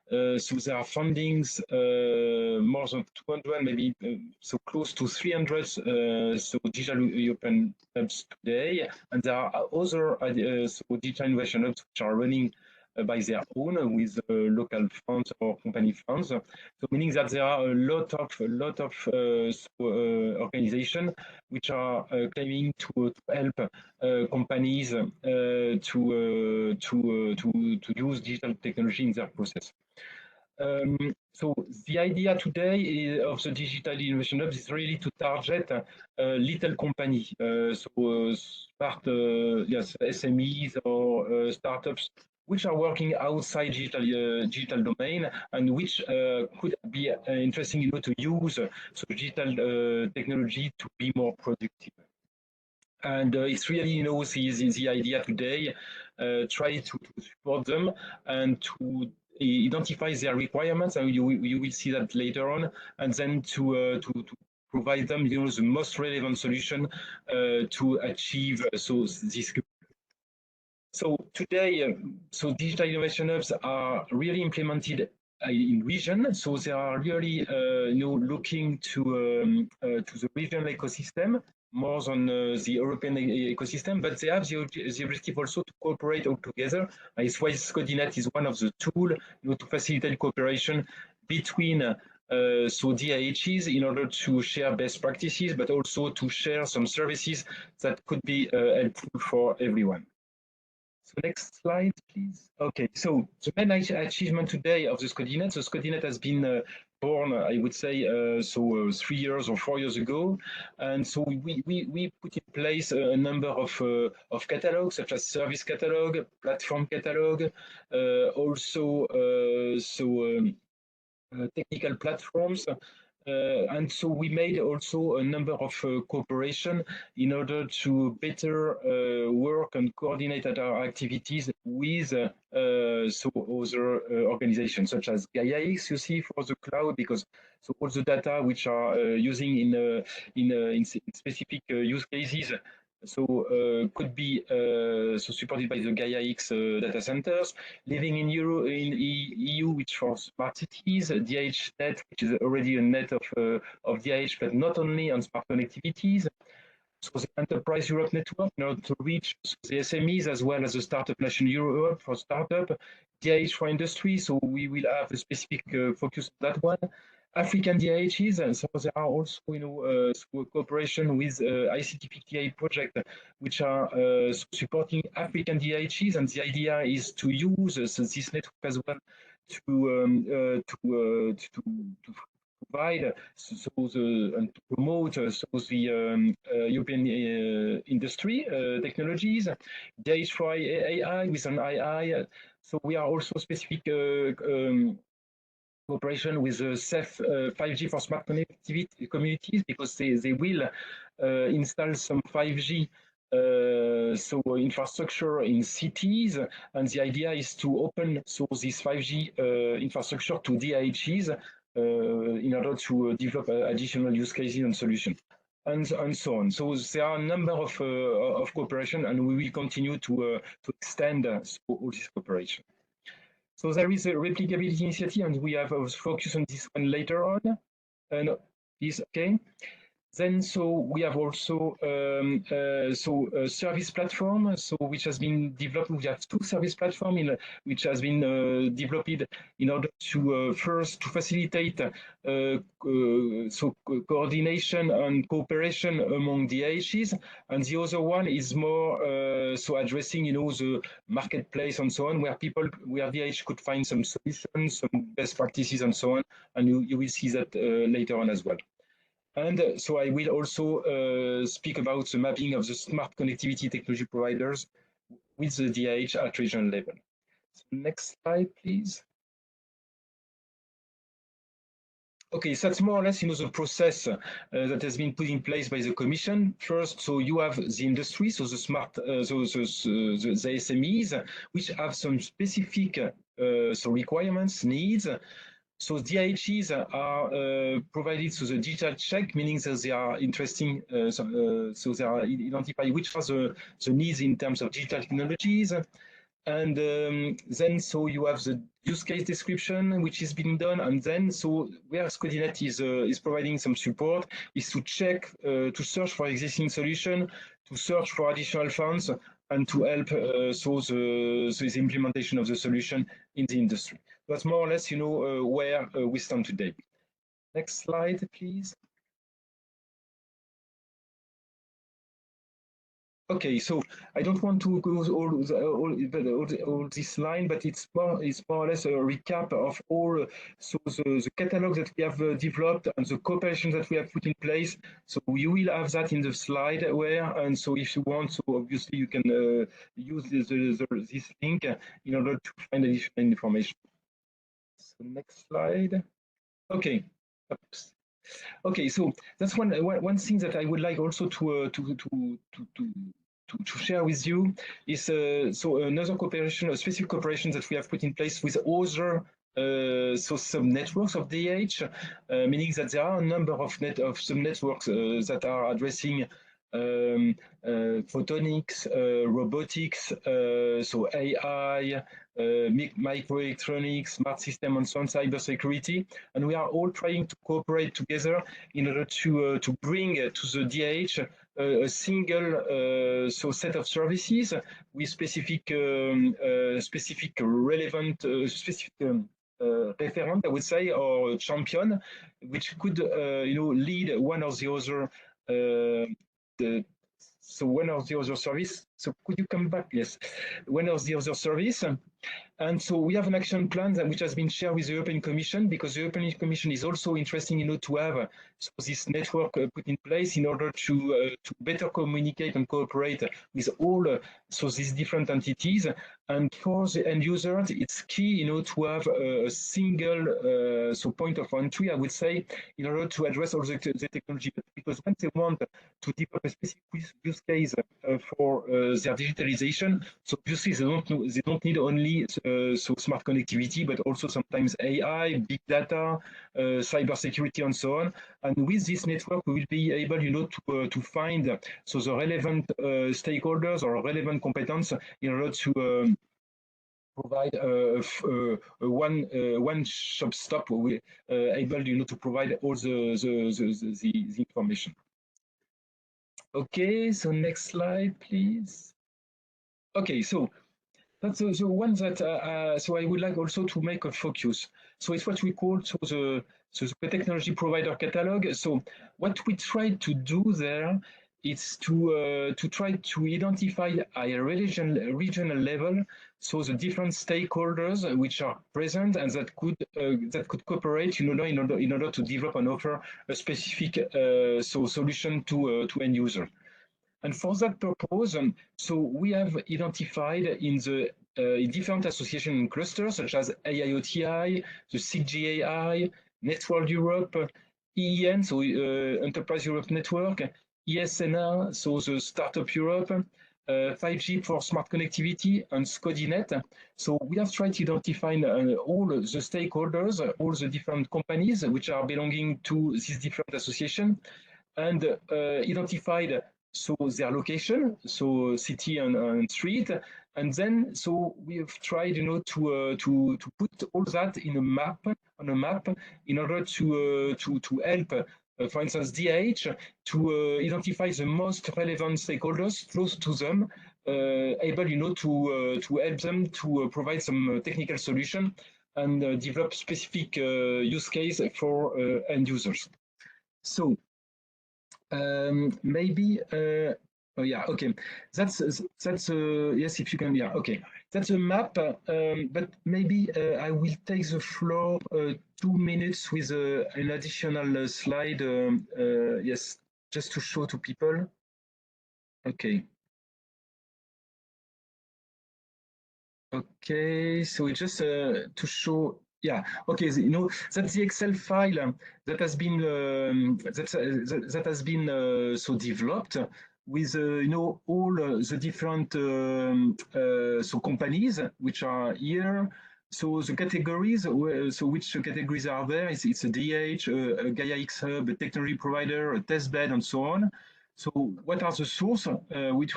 So there are fundings more than 200, maybe so close to 300. So digital European hubs today, and there are other so digital innovation hubs which are running by their own with local funds or company funds. So meaning that there are a lot of organizations which are claiming to help companies to use digital technology in their process. So the idea today of the Digital Innovation Hub is really to target little company, smart yes, SMEs or startups which are working outside digital domain and which could be interesting to use digital technology to be more productive. And it's really, the idea today, try to support them and to identify their requirements, and you will see that later on, and then to provide them, the most relevant solution to achieve this. So today, digital innovation hubs are really implemented in region. So they are really, looking to the regional ecosystem more than the European ecosystem, but they have the objective also to cooperate all together. It's why SCoDIHNet is one of the tools, to facilitate cooperation between DIHs in order to share best practices, but also to share some services that could be helpful for everyone. So next slide, please. Okay, so the main achievement today of the SCoDIHNet. So SCoDIHNet has been born, I would say, 3 years or 4 years ago, and so we put in place a number of catalogs, such as service catalog, platform catalog, also technical platforms. And so we made also a number of cooperation in order to better work and coordinate our activities with other organizations such as DIHs, you see, for the cloud, because all the data which are using in specific use cases could be supported by the DIHs data centers. Living in EU, which for smart cities, DIHnet, which is already a net of DIH, but not only on smart connectivities. So the Enterprise Europe Network, in order to reach the SMEs as well as the Startup Nation Europe for startup, DIH for industry. So we will have a specific focus on that one. African DIHs, and so there are also, cooperation with ICT project, which are supporting African DIHs, and the idea is to use this network as well to provide and to promote the European industry technologies. DIH for AI with an AI. So we are also specific cooperation with CEF 5G for smart connectivity communities, because they will install some 5G infrastructure in cities, and the idea is to open this 5G infrastructure to DIHs in order to develop additional use cases and solutions, and so on. So there are a number of cooperation, and we will continue to extend all this cooperation. So there is a replicability initiative, and we have a focus on this one later on. No, is okay. Then, we have also a service platform, which has been developed. We have 2 service platforms which has been developed in order to first to facilitate coordination and cooperation among DIHs, and the other one is more addressing the marketplace and so on, where DIH could find some solutions, some best practices and so on, and you will see that later on as well. And so I will also speak about the mapping of the smart connectivity technology providers with the DIH at regional level. So next slide, please. Okay, so that's more or less, the process that has been put in place by the Commission. First, so you have the industry, so the smart, the SMEs, which have some specific requirements, needs. So DIHs are provided to the digital check, meaning that they are interesting, so they are identify which are the needs in terms of digital technologies. And then, so you have the use case description, which is being done, and then so where SCoDIHNet is providing some support is to check, to search for existing solution, to search for additional funds, and to help so the implementation of the solution in the industry. That's more or less, where we stand today. Next slide, please. Okay, so I don't want to go all this line, but it's more or less a recap of all the catalog that we have developed and the cooperation that we have put in place. So you will have that in the slide and so if you want, so obviously you can use this link in order to find additional information. So next slide. Okay. Oops. Okay, so that's one thing that I would like also to share with you is so another cooperation, a specific cooperation that we have put in place with other some networks of DIH, meaning that there are a number of some networks that are addressing photonics, robotics, so AI, microelectronics, smart system, and so on, cybersecurity, and we are all trying to cooperate together in order to bring to the DIH a single set of services with specific relevant referent, I would say, or champion, which could lead one or the other. So one of the other service. So could you come back? Yes, one of the other service. And so we have an action plan which has been shared with the European Commission, because the European Commission is also interested, to have this network put in place in order to better communicate and cooperate with all so these different entities. And for the end users, it's key, to have a single so point of entry, I would say, in order to address all the technology. Because when they want to develop a specific use case for their digitalization, so obviously they don't need only so smart connectivity, but also sometimes AI, big data, cybersecurity, and so on. And with this network, we will be able, to find so the relevant stakeholders or relevant competence in order to provide one shop stop, able, to provide all the information. Okay, so next slide, please. Okay, so that's the one that so I would like also to make a focus. So it's what we call the technology provider catalog. So what we try to do there is to try to identify at a regional level, so the different stakeholders which are present and that could cooperate, in order to develop and offer a specific solution to end user. And for that purpose, so we have identified in the different association and clusters, such as AIoTI, the CGAI, Network Europe, EEN, so Enterprise Europe Network, ESNR, so the Startup Europe, 5G for smart connectivity, and SCoDIHNet. So we have tried to identify all the stakeholders, all the different companies which are belonging to these different associations, and identified so their location, so city and street, and then so we have tried, to put all that in on a map, in order to help, for instance, DIH to identify the most relevant stakeholders close to them, able, to help them to provide some technical solution and develop specific use case for end users. So. Maybe oh yeah, okay, that's yes, if you can, yeah, okay, that's a map, but maybe I will take the floor 2 minutes with an additional slide, yes, just to show to people. Okay, so it's just to show. Yeah, okay, that's the Excel file that has been that has been so developed with all the different so companies which are here. So the categories, so which categories are there? It's a DH, a Gaia X Hub, a technology provider, a test bed, and so on. So what are the source, which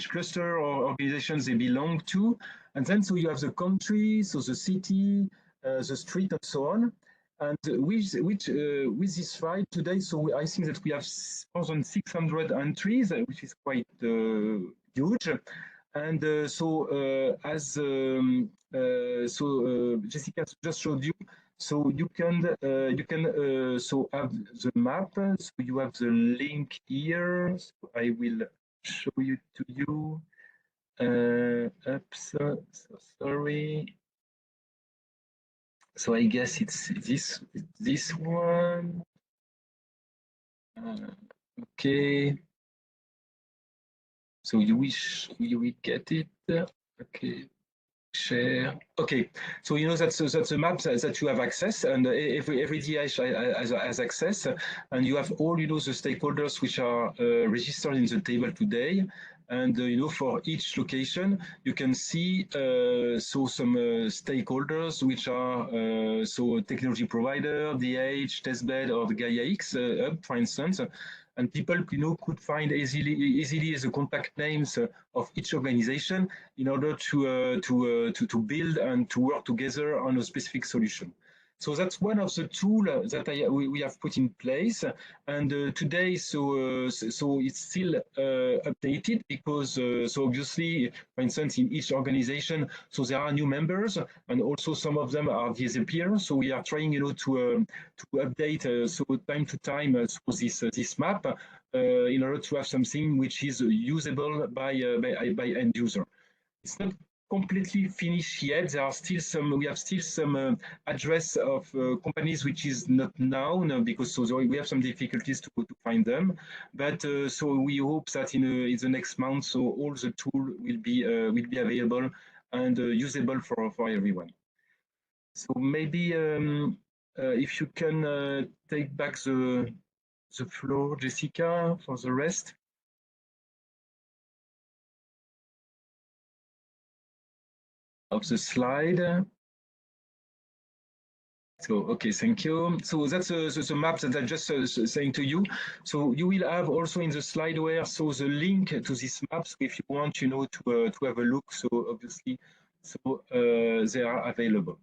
cluster or organizations they belong to? And then so you have the country, so the city, the street, and so on. And with this slide today, so I think that we have more than 600 entries, which is quite huge. And Jessica just showed you, so you can so have the map. So you have the link here. So I will show you to you. Oops, so sorry. So I guess it's this one. Okay. So you will get it. Okay. Share. Okay, so you know that's a map that you have access, and every DIH has access, and you have all the stakeholders which are registered in the table today, and for each location you can see so some stakeholders which are so technology provider, DIH, testbed, or the Gaia X hub, for instance. And people could find easily the contact names of each organization in order to build and to work together on a specific solution. So that's one of the tools that we have put in place, and today so it's still updated because so obviously, for instance, in each organization, so there are new members, and also some of them are disappearing. So we are trying to update so time to time so this map in order to have something which is usable by end user. It's not completely finished yet. There are still some. We have still some address of companies which is not known because so we have some difficulties to find them. But so we hope that in the next month, so all the tool will be available and usable for everyone. So maybe if you can take back the floor, Jessica, for the rest of the slide. So, okay, thank you. So that's the map that I'm just saying to you. So you will have also in the slideware, so the link to these maps if you want, to have a look. So obviously, so they are available.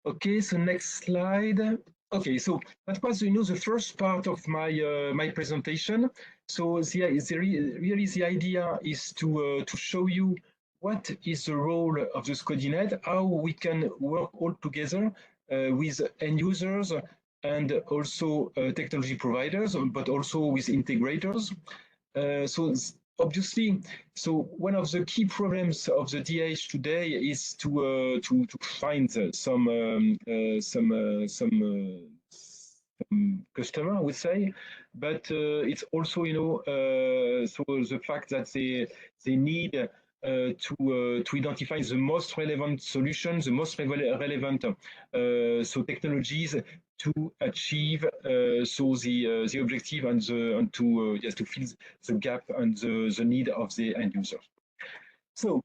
Okay, so next slide. Okay, so that was the first part of my presentation. So really the idea is to show you what is the role of the SCoDIHNet, how we can work all together with end users and also technology providers, but also with integrators. So obviously, so one of the key problems of the DIH today is to find some customer, I would say, but it's also so the fact that they need to identify the most relevant solutions, the most relevant so technologies to achieve so the objective and to to fill the gap and the need of the end user. So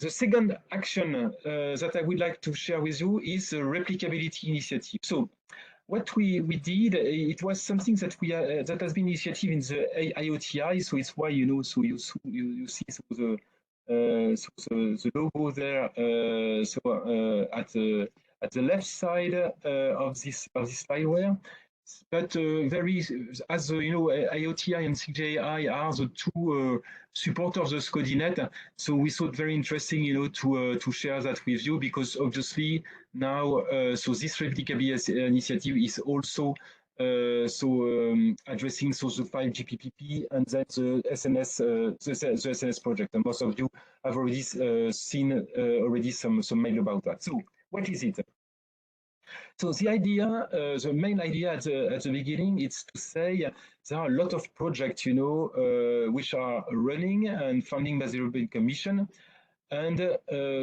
the second action that I would like to share with you is the replicability initiative. So what we did, it was something that that has been initiated in the IoTI. So it's why so you see so the logo there. At the left side of this slideware. But as IoTI and CJI are the two supporters of SCoDIHNet, so we thought very interesting, to share that with you because obviously now, so this replicability initiative is also addressing the 5G PPP and then the SNS the SNS project, and most of you have already seen already some mail about that. So what is it? So the idea, the main idea at the beginning, is to say there are a lot of projects, which are running and funding by the European Commission, and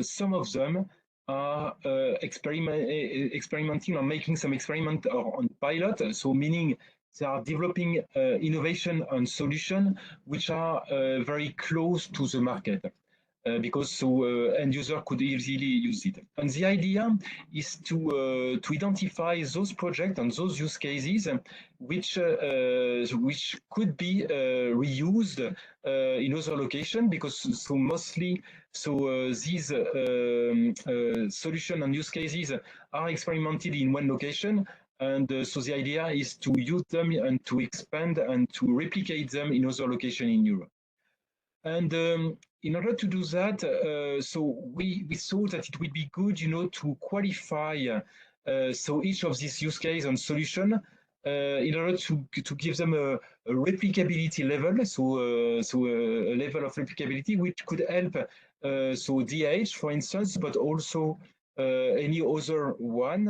some of them are experimenting or making some experiment on pilot. So meaning they are developing innovation and solution which are very close to the market. because so end user could easily use it. And the idea is to identify those projects and those use cases which could be reused in other locations, because so mostly these solution and use cases are experimented in one location. And so the idea is to use them and to expand and to replicate them in other locations in Europe. And in order to do that, so we thought that it would be good, to qualify so each of these use case and solution in order to give them a replicability level, so a level of replicability which could help so DIH, for instance, but also any other one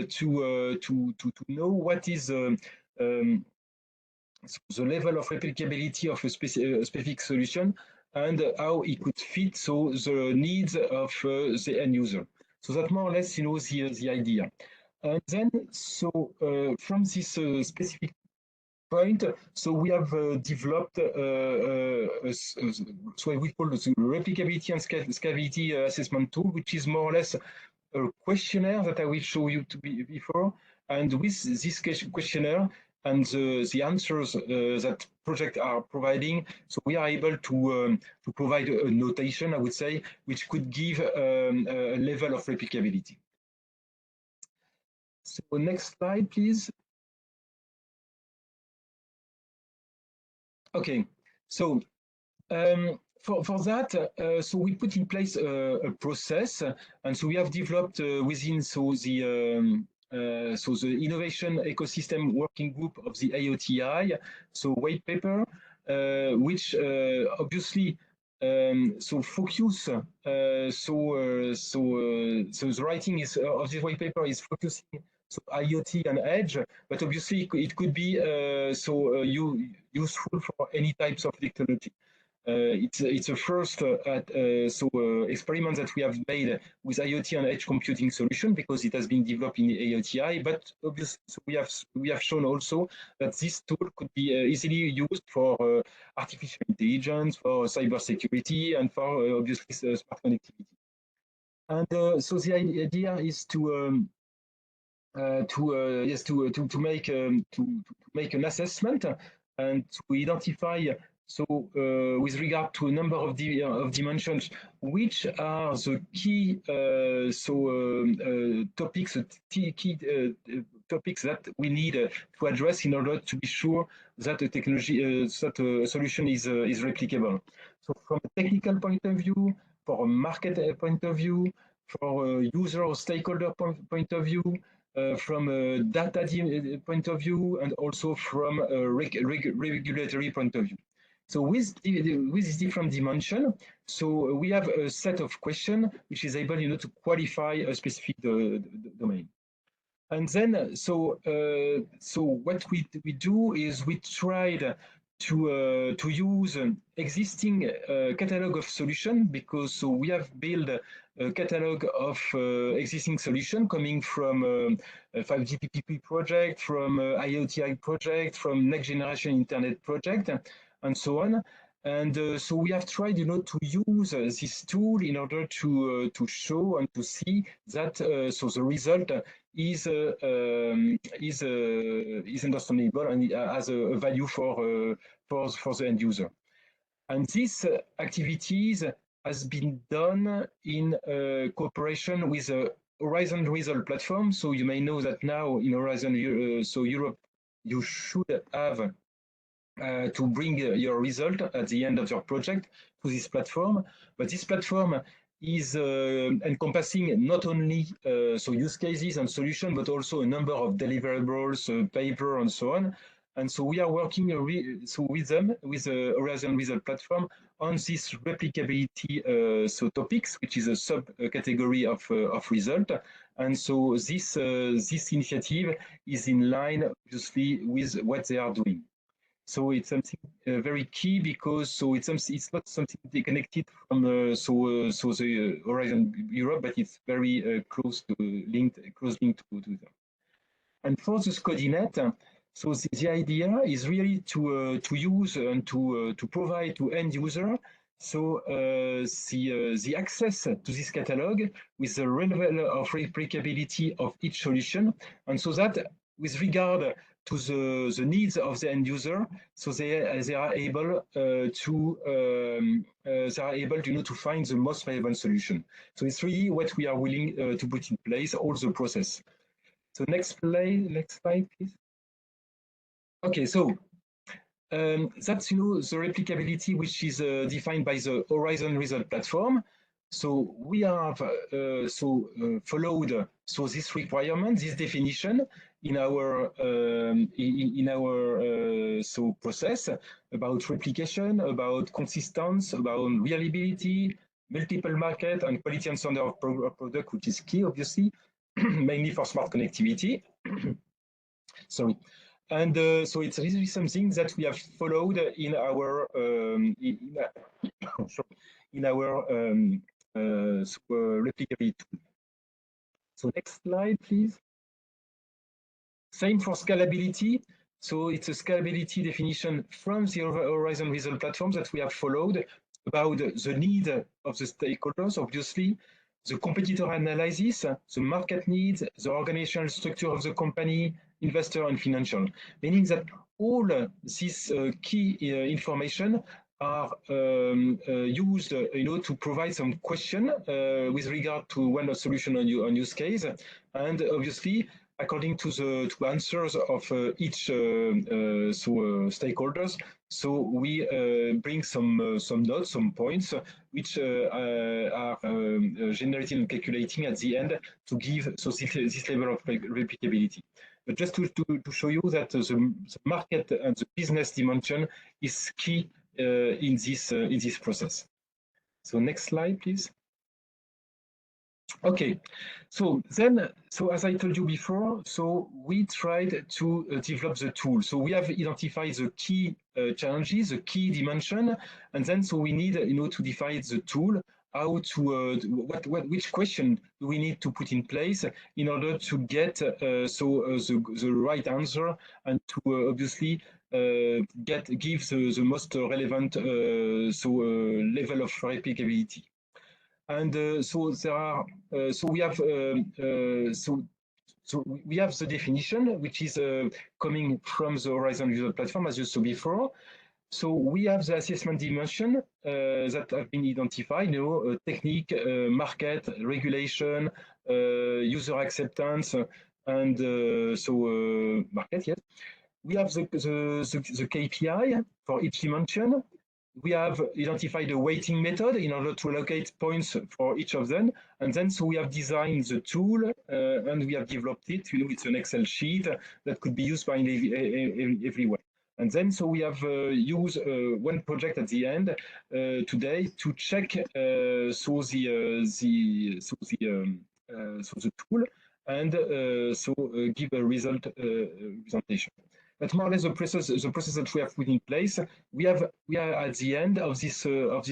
to know what is so the level of replicability of a specific solution and how it could fit so the needs of the end user. So that more or less, the idea. And then, so from this specific point, so we have developed so we call the replicability and scalability assessment tool, which is more or less a questionnaire that I will show you before. And with this questionnaire and the answers that projects are providing, so we are able to provide a notation, I would say, which could give a level of replicability. So next slide, please. Okay, so for that, so we put in place a process, and so we have developed within the innovation ecosystem working group of the IoTI, so white paper, which obviously so focus so the writing is of this white paper is focusing so IoT and edge, but obviously it could be useful for any types of technology. It's a first experiment that we have made with IoT and edge computing solution, because it has been developed in the IoTI. But obviously, so we have shown also that this tool could be easily used for artificial intelligence, for cybersecurity, and for obviously smart connectivity. And so the idea is to make an assessment and to identify. So, with regard to a number of dimensions, which are the key topics, topics that we need to address in order to be sure that a technology, that a solution is replicable. So, from a technical point of view, for a market point of view, for a user or stakeholder point of view, from a data point of view, and also from a regulatory point of view. So with this different dimension, so we have a set of questions which is able, to qualify a specific domain. And then, so what we do is we tried to use an existing catalog of solution, because so we have built a catalog of existing solution coming from 5G PPP project, from IoTI project, from next generation internet project, and so on. And so we have tried, to use this tool in order to show and to see that so the result is understandable and has a value for the end user. And these activities has been done in cooperation with a Horizon Result platform. So you may know that now in Horizon Europe, you should have to bring your result at the end of your project to this platform. But this platform is encompassing not only use cases and solutions, but also a number of deliverables, paper, and so on. And so we are working with them, with the Horizon Result platform, on this replicability topics, which is a subcategory of result. And so this initiative is in line, obviously, with what they are doing. So it's something very key, because it's not something connected from the Horizon Europe, but it's very close linked to them. And for the SCoDIHNet, so the idea is really to use and to provide to end user So the access to this catalog with the level of replicability of each solution, and so that with regard to the needs of the end user, so they are able to find the most relevant solution. So it's really what we are willing to put in place, all the process. So next slide, please. Okay, so that's the replicability which is defined by the Horizon Result platform. So we have followed this requirement, this definition in our process about replication, about consistency, about reliability, multiple market, and quality and standard of product, which is key, obviously, mainly for smart connectivity. Sorry. And so it's really something that we have followed in our replicability tool. So next slide, please. Same for scalability. So it's a scalability definition from the Horizon Result platform that we have followed about the need of the stakeholders, obviously, the competitor analysis, the market needs, the organizational structure of the company, investor, and financial. Meaning that all this key information are used, to provide some question with regard to one solution on use case, and obviously according to the answers of each stakeholders. So we bring some notes, some points, which are generated and calculating at the end to give this level of replicability. But just to show you that the market and the business dimension is key in this process. So next slide, please. Okay, so as I told you before, so we tried to develop the tool. So we have identified the key challenges, the key dimension, and then so we need, to define the tool, how to which question do we need to put in place in order to get the right answer, and to obviously give the most relevant level of replicability. And so there are we have we have the definition, which is coming from the Horizon Result platform, as you saw before. So we have the assessment dimension that have been identified, technique, market, regulation, user acceptance, and market, yes. We have the KPI for each dimension. We have identified a weighting method in order to allocate points for each of them. And then so we have designed the tool and we have developed it. It's an Excel sheet that could be used by everyone. And then so we have used one project at the end today to check the tool and give a result presentation. But more or less the process that we have put in place, we are at the end of this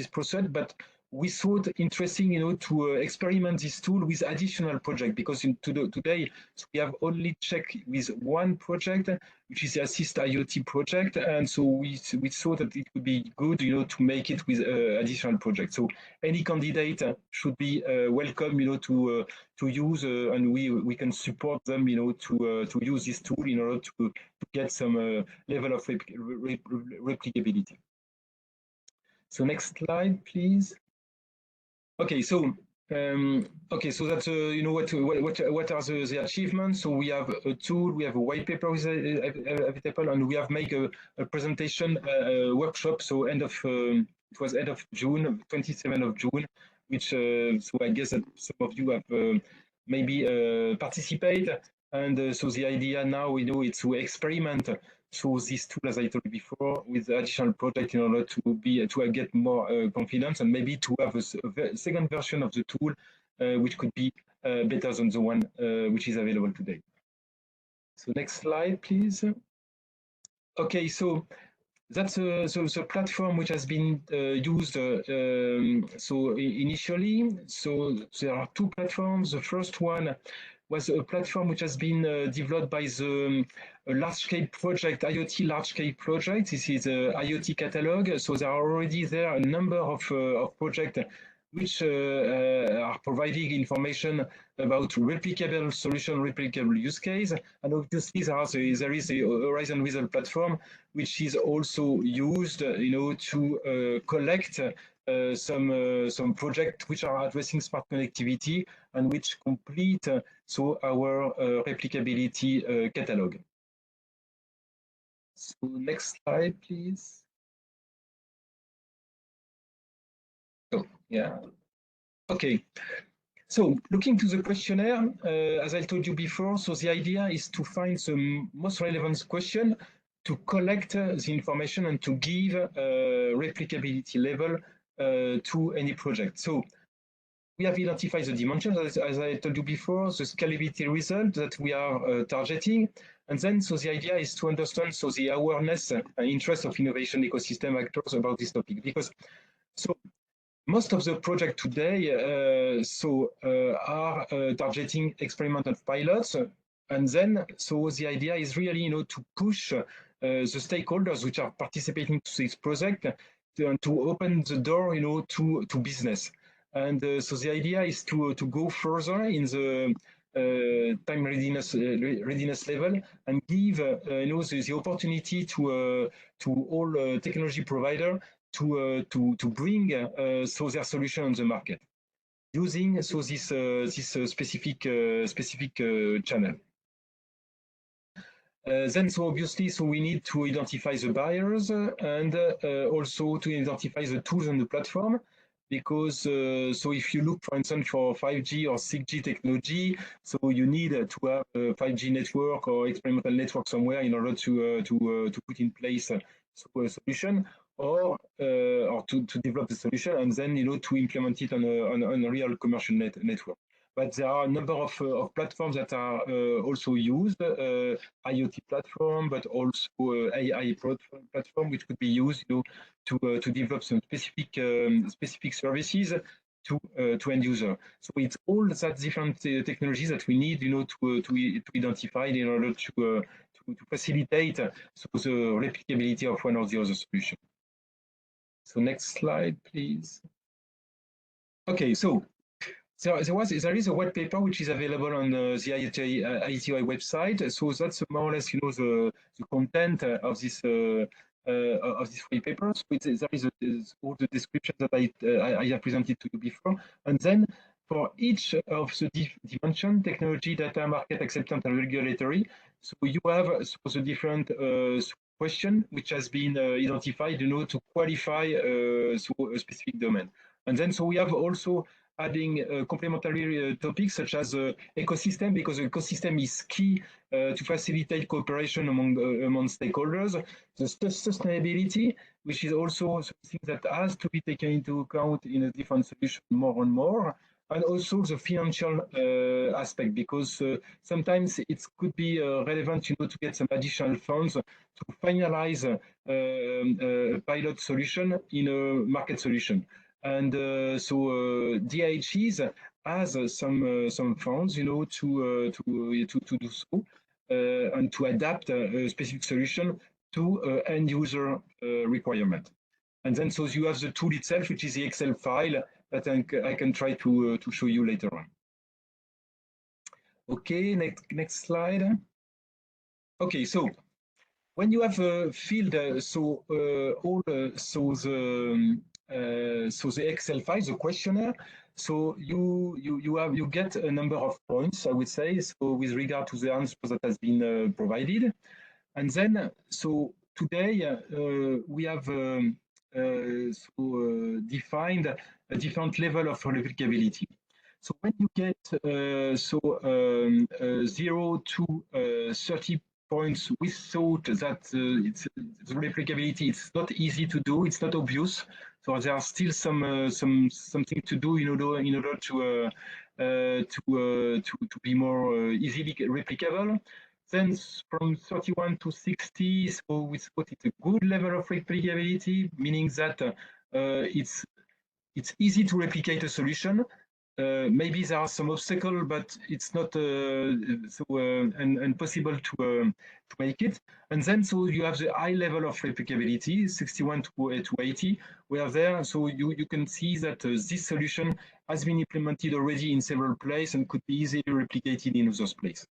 process, but we thought interesting, to experiment this tool with additional project, because today we have only checked with one project, which is the Assist IoT project, and so we thought that it would be good, to make it with additional projects. So any candidate should be welcome, to use, and we can support them, to use this tool in order to get some level of replicability. So next slide, please. Okay, so that's what are the achievements. So we have a tool, we have a white paper with available, and we have made a presentation workshop. So it was end of June, 27th of June, which so I guess that some of you have maybe participate. And so the idea now, is to experiment through this tool, as I told you before, with additional project in order to get more confidence, and maybe to have a second version of the tool, which could be better than the one which is available today. So next slide, please. Okay, so that's the platform which has been used initially. So there are two platforms. The first one was a platform which has been developed by the large-scale project, IoT large-scale project. This is a IoT catalog. So there are already there a number of projects which are providing information about replicable solution, replicable use case. And obviously there is a Horizon Wizard platform, which is also used, to collect some projects which are addressing smart connectivity and which complete so our replicability catalog. So next slide, please. Oh, yeah. Okay. So looking to the questionnaire, as I told you before, so the idea is to find the most relevant question, to collect the information and to give replicability level to any project. So we have identified the dimensions, as I told you before, the scalability result that we are targeting. And then, so the idea is to understand the awareness and interest of innovation ecosystem actors about this topic. Because so most of the projects today are targeting experimental pilots. And then, so the idea is really, to push the stakeholders which are participating to this project to open the door, to business. And so the idea is to go further in the time readiness level and give the opportunity to all technology provider to bring their solution on the market using this specific channel. Then, so obviously, so we need to identify the buyers and also to identify the tools on the platform. Because so if you look, for instance, for 5G or 6G technology, so you need to have a 5G network or experimental network somewhere in order to put in place a solution or to develop the solution and then to implement it on a real commercial network. But there are a number of platforms that are also used, IoT platform, but also AI platform, which could be used to develop some specific services to end user. So it's all that different technologies that we need, to identify in order to facilitate the replicability of one or the other solution. So next slide, please. Okay, so there is a white paper which is available on the IATI website. So that's more or less, the content of this white paper. So there is all the descriptions that I have presented to you before, and then for each of the dimension, technology, data, market, acceptance, and regulatory. So you have the different question which has been identified, to qualify a specific domain, and then so we have also adding complementary topics such as ecosystem, because the ecosystem is key to facilitate cooperation among stakeholders. The sustainability, which is also something that has to be taken into account in a different solution more and more, and also the financial aspect, because sometimes it could be relevant, to get some additional funds to finalize a pilot solution in a market solution. And DIHs has some funds, to do so and to adapt a specific solution to end user requirement. And then so you have the tool itself, which is the Excel file that I can try to show you later on. Okay, next slide. Okay, so when you have filled all the Excel file, the questionnaire, so you get a number of points, I would say, so with regard to the answers that has been provided, and then so today we have defined a different level of replicability. So when you get 0 to 30 points, we thought that the replicability, it's not easy to do, it's not obvious. So there are still something to do in order to be more easily replicable. Then from 31 to 60, so we thought it's a good level of replicability, meaning that it's easy to replicate a solution, maybe there are some obstacles, but it's not impossible to make it. And then so you have the high level of replicability, 61 to 80, where there, so you can see that this solution has been implemented already in several places and could be easily replicated in other places.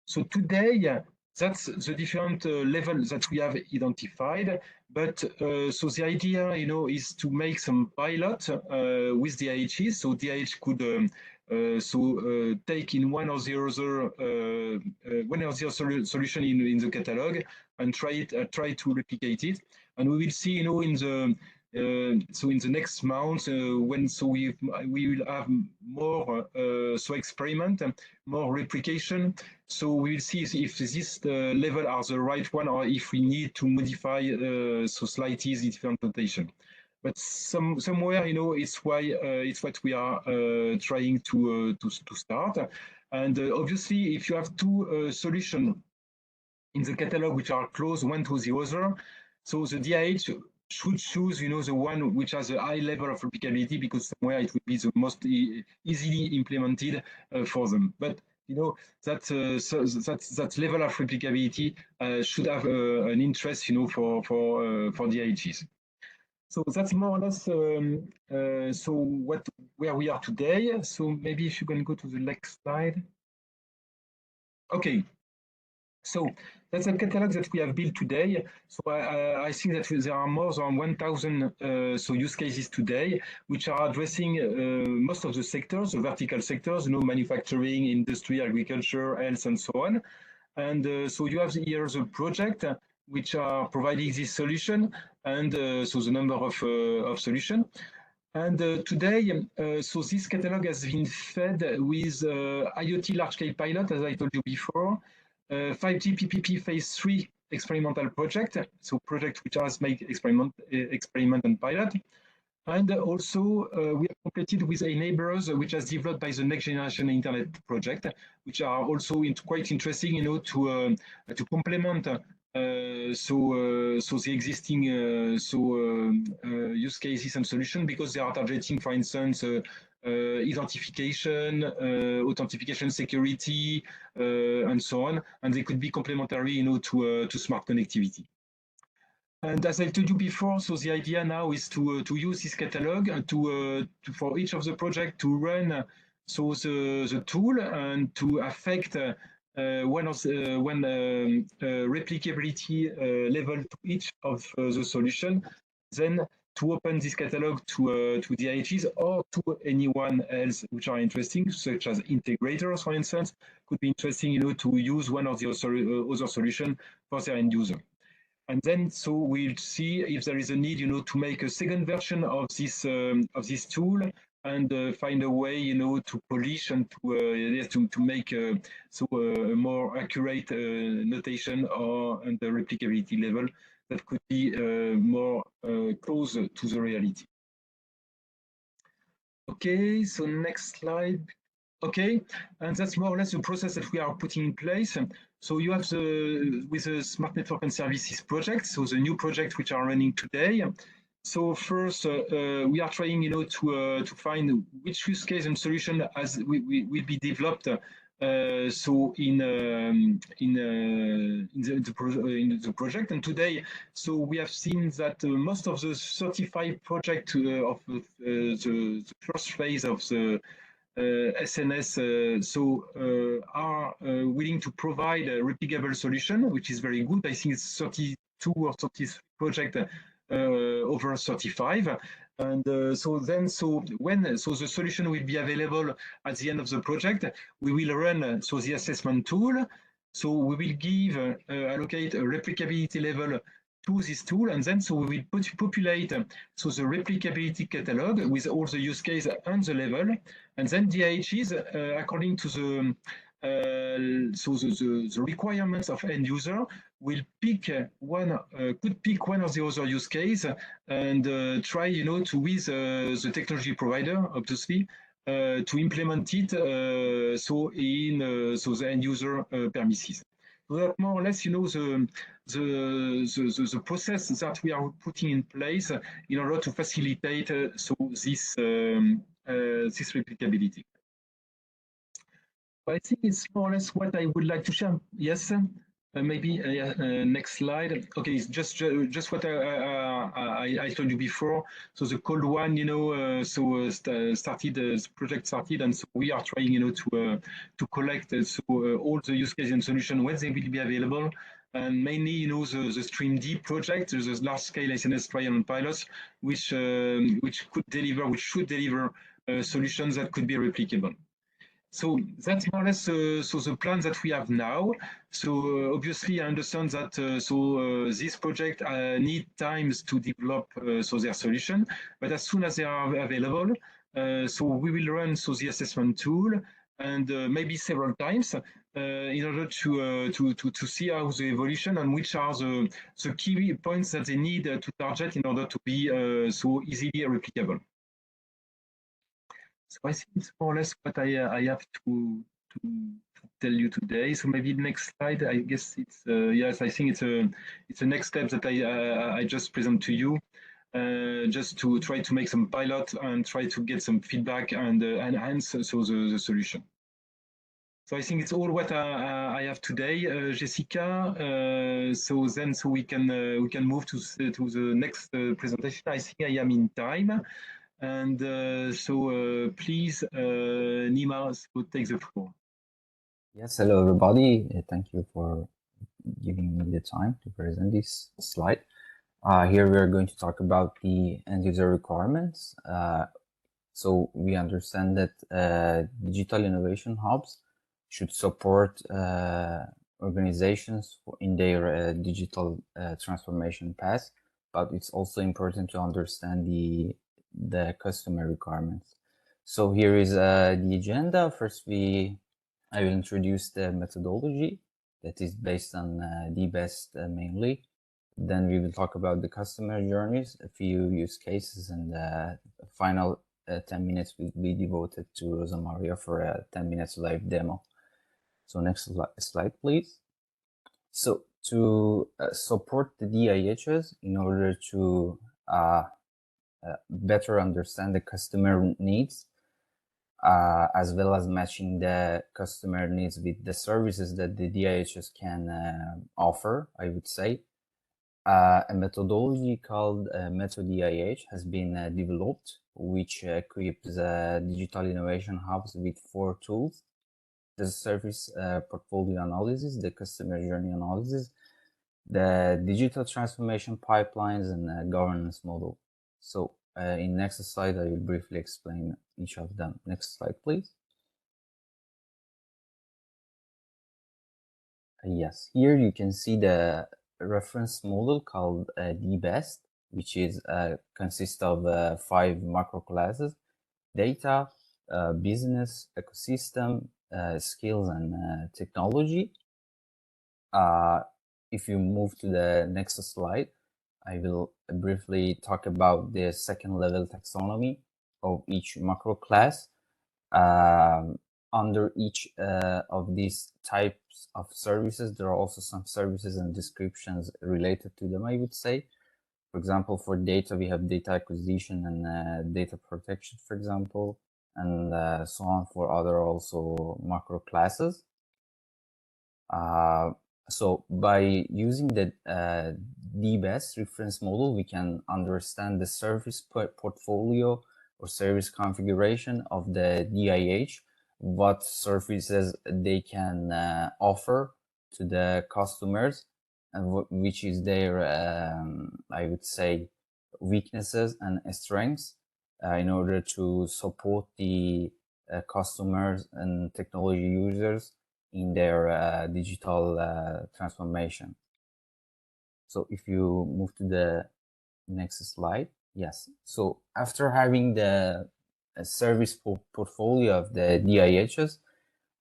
So today, that's the different level that we have identified. But so the idea, is to make some pilot with DIHs. So DIH could take in one or the other solution in the catalog and try to replicate it. And we will see, in the so in the next month, when we will have more experiment, more replication. So we will see if this level are the right one, or if we need to modify slightly the different notation. But somewhere, it's what we are trying to start. And obviously, if you have two solutions in the catalog which are close one to the other, so the DIH should choose, the one which has a high level of replicability, because somewhere it would be the most easily implemented for them. But that level of replicability should have an interest, for DIHs. So that's more or less where we are today. So maybe if you can go to the next slide. Okay. So that's a catalog that we have built today. So I think that there are more than 1,000 use cases today, which are addressing most of the sectors, the vertical sectors, manufacturing, industry, agriculture, health, and so on. And so you have here the project which are providing this solution, and so the number of solutions. And today, so this catalog has been fed with IoT large-scale pilot, as I told you before, 5G PPP phase 3 experimental project, so project which has made experiment and pilot. And also we have completed with enablers which has developed by the Next Generation Internet project, which are also quite interesting, to complement the existing use cases and solutions, because they are targeting, for instance, identification, authentication security, and so on, and they could be complementary, to smart connectivity. And as I told you before, so the idea now is to use this catalog for each of the project to run the tool and to affect one replicability level to each of the solution, then to open this catalog to DIHs or to anyone else which are interesting, such as integrators, for instance, could be interesting, to use one of the other solution for their end user. And then, so we'll see if there is a need, to make a second version of this tool, and find a way, to polish and to make a more accurate notation and the replicability level that could be more close to the reality. Okay, so next slide. Okay, and that's more or less the process that we are putting in place. So you have with the Smart Network and Services project, so the new project which are running today. So first, we are trying, to find which use case and solution as will be developed. So in the project, and today, so we have seen that most of the 35 projects of the first phase of the SNS are willing to provide a replicable solution, which is very good. I think it's 32 or 33 projects over 35. And when the solution will be available at the end of the project, we will run the assessment tool. So we will allocate a replicability level to this tool, and then we will populate the replicability catalog with all the use case and the level, and then DIHs according to the requirements of end user will pick could pick one of the other use case and try to with the technology provider, obviously, to implement it in the end user premises. So that more or less, the process that we are putting in place in order to facilitate this this replicability. I think it's more or less what I would like to share. Yes, maybe next slide. Okay, it's just what I told you before. So the cold one, started the project started, and so we are trying, to collect all the use cases and solution when they will be available. And mainly, the Stream D project, the large-scale SNS trial and pilots, which should deliver solutions that could be replicable. So that's more or less so the plan that we have now. So obviously, I understand that this project need times to develop their solution, but as soon as they are available, so we will run the assessment tool and maybe several times in order to see how the evolution and which are the key points that they need to target in order to be so easily replicable. So I think it's more or less what I have to tell you today. So maybe next slide. I guess it's yes. I think it's a next step that I just present to you, just to try to make some pilot and try to get some feedback and enhance the solution. So I think it's all what I have today, Jessica. So we can move to the next presentation. I think I am in time. And please, Nima, so take the floor. Yes, hello everybody. Thank you for giving me the time to present this slide. Here we are going to talk about the end user requirements. So we understand that digital innovation hubs should support organizations in their digital transformation path, but it's also important to understand the customer requirements. So here is the agenda. First, I will introduce the methodology that is based on DBEST mainly. Then we will talk about the customer journeys, a few use cases, and final 10 minutes will be devoted to Rosa Maria for a 10 minutes live demo. So next slide, please. So to support the DIHs in order to better understand the customer needs, as well as matching the customer needs with the services that the DIHs can offer, I would say. A methodology called MethoDIH has been developed, which equips digital innovation hubs with 4 tools: the service portfolio analysis, the customer journey analysis, the digital transformation pipelines, and governance model. So in next slide, I will briefly explain each of them. Next slide, please. Yes, here you can see the reference model called DBEST, which is consists of 5 macro classes: data, business, ecosystem, skills, and technology. If you move to the next slide, I will briefly talk about the second level taxonomy of each macro class. Under each of these types of services, there are also some services and descriptions related to them, I would say. For example, for data, we have data acquisition and data protection, for example, and so on for other also macro classes. So by using the DBEST reference model, we can understand the service portfolio or service configuration of the DIH, what services they can offer to the customers, and which is their, I would say, weaknesses and strengths in order to support the customers and technology users in their digital transformation. So if you move to the next slide. Yes. So after having the service portfolio of the DIHs,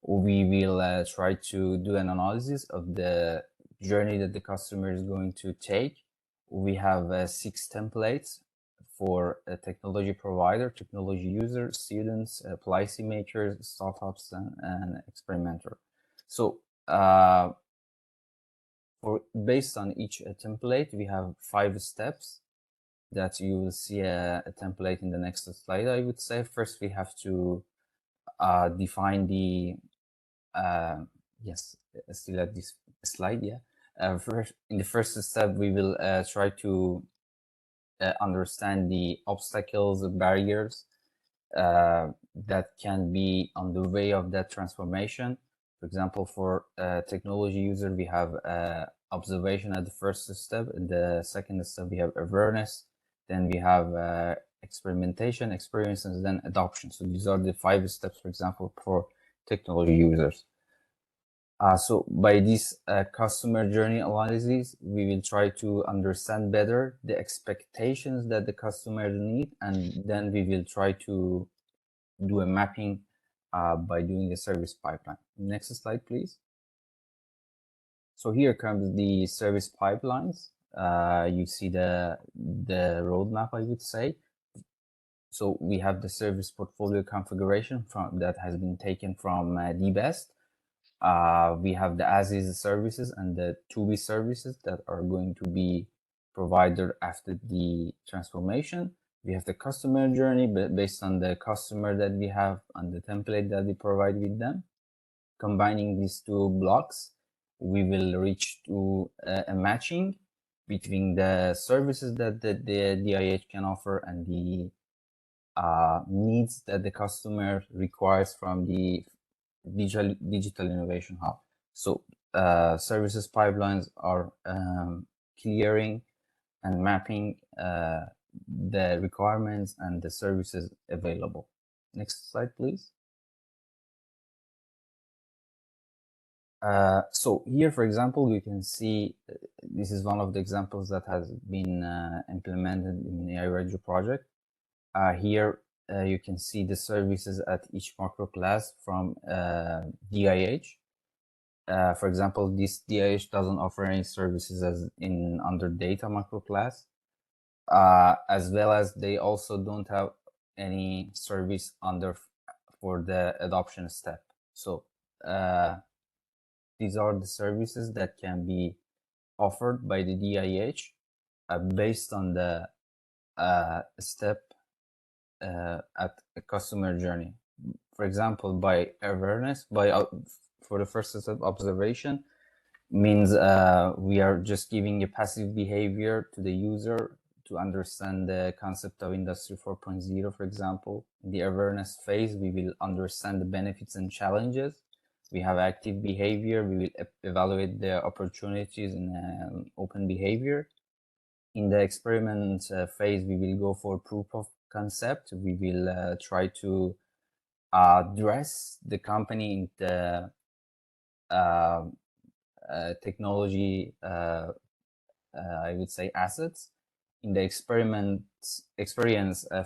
we will try to do an analysis of the journey that the customer is going to take. We have 6 templates for a technology provider, technology user, students, policy makers, startups, and experimenter. So based on each template, we have 5 steps that you will see a template in the next slide. I would say first we have to define the yes, still at this slide. Yeah, first, in the first step we will try to understand the obstacles, the barriers that can be on the way of that transformation. For example, for technology user, we have observation at the first step. In the second step, we have awareness. Then we have experimentation, experience, and then adoption. So these are the 5 steps, for example, for technology users. So by this customer journey analysis, we will try to understand better the expectations that the customers need, and then we will try to do a mapping by doing a service pipeline. Next slide, please. So here comes the service pipelines. You see the roadmap, I would say. So we have the service portfolio configuration that has been taken from DBEST. We have the as-is services and the to-be services that are going to be provided after the transformation. We have the customer journey based on the customer that we have and the template that we provide with them. Combining these 2 blocks, we will reach to a matching between the services that the DIH can offer and the needs that the customer requires from the digital innovation hub. So services pipelines are clearing and mapping the requirements and the services available. Next slide, please. So here, for example, you can see this is one of the examples that has been implemented in the AI Radio project. Here you can see the services at each macro class from DIH. For example, this DIH doesn't offer any services as in under data macro class, as well as they also don't have any service under for the adoption step. So these are the services that can be offered by the DIH based on the step at a customer journey. For example, by awareness, for the first step, observation means we are just giving a passive behavior to the user to understand the concept of Industry 4.0, for example. In the awareness phase, we will understand the benefits and challenges. We have active behavior. We will evaluate the opportunities in open behavior. In the experiment phase, we will go for proof of concept. We will try to dress the company in the technology, I would say, assets. In the experience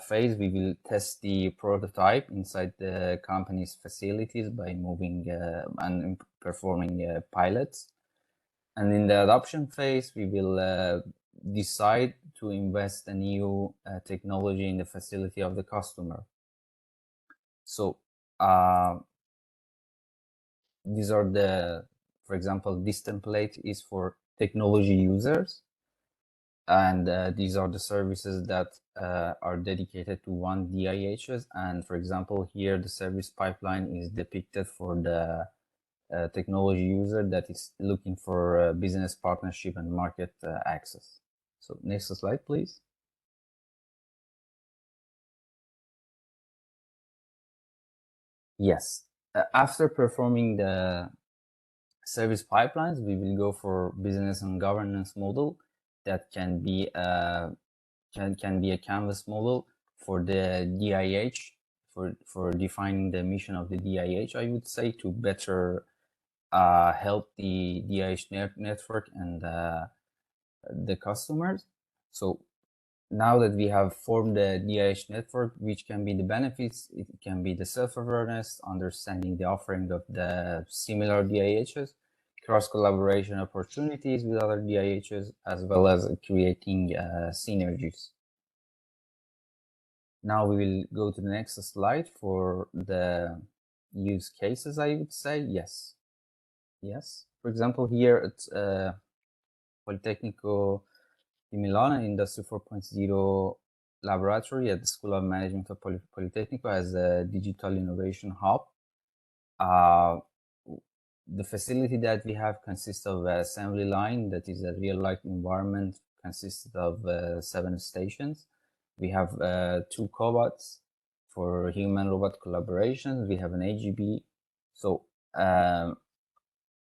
phase, we will test the prototype inside the company's facilities by moving and performing pilots. And in the adoption phase, we will decide to invest a new technology in the facility of the customer. So these are the, for example, this template is for technology users. And these are the services that are dedicated to one DIHs. And for example, here the service pipeline is depicted for the technology user that is looking for business partnership and market access. So next slide, please. Yes, after performing the service pipelines, we will go for business and governance model that can be a canvas model for the DIH, for defining the mission of the DIH, I would say, to better help the DIH network and the customers. So now that we have formed the DIH network, which can be the benefits, it can be the self-awareness, understanding the offering of the similar DIHs, cross-collaboration opportunities with other DIHs, as well as creating synergies. Now we will go to the next slide for the use cases, I would say. Yes. For example, here it's Politecnico in Milan, Industry 4.0 laboratory at the School of Management of Politecnico as a digital innovation hub. The facility that we have consists of an assembly line that is a real-life environment, consisted of 7 stations. We have 2 cobots for human-robot collaboration. We have an AGB. So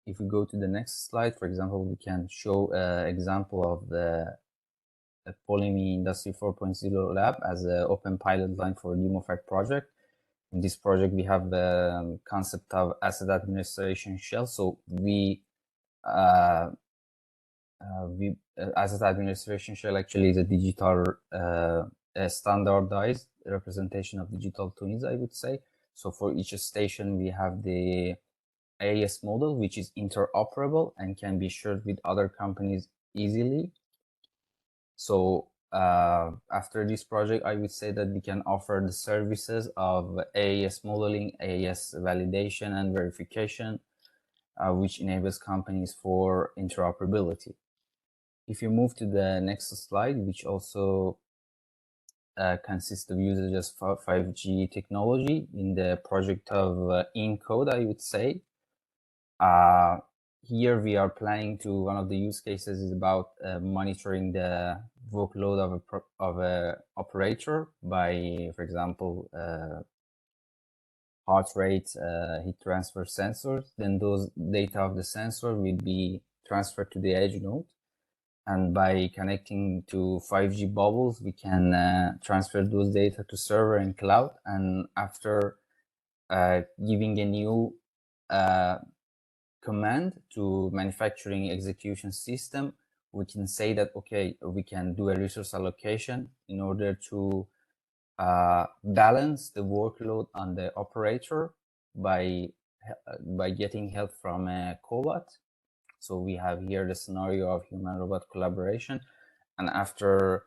if we go to the next slide, for example, we can show an example of the Polimi Industry 4.0 lab as an open pilot line for a DemoFact project. In this project, we have the concept of asset administration shell. So asset administration shell actually is a digital, standardized representation of digital twins, I would say. So for each station, we have the AES model, which is interoperable and can be shared with other companies easily. So after this project, I would say that we can offer the services of AES modeling, AES validation and verification, which enables companies for interoperability. If you move to the next slide, which also consists of usage of 5G technology in the project of ENCODE, I would say. Here we are planning to, one of the use cases is about monitoring the workload of a operator by, for example, heart rate, heat transfer sensors. Then those data of the sensor will be transferred to the edge node. And by connecting to 5G bubbles, we can transfer those data to server and cloud. And after giving a new command to manufacturing execution system, we can say that, okay, we can do a resource allocation in order to balance the workload on the operator by getting help from a cobot. So we have here the scenario of human-robot collaboration. And after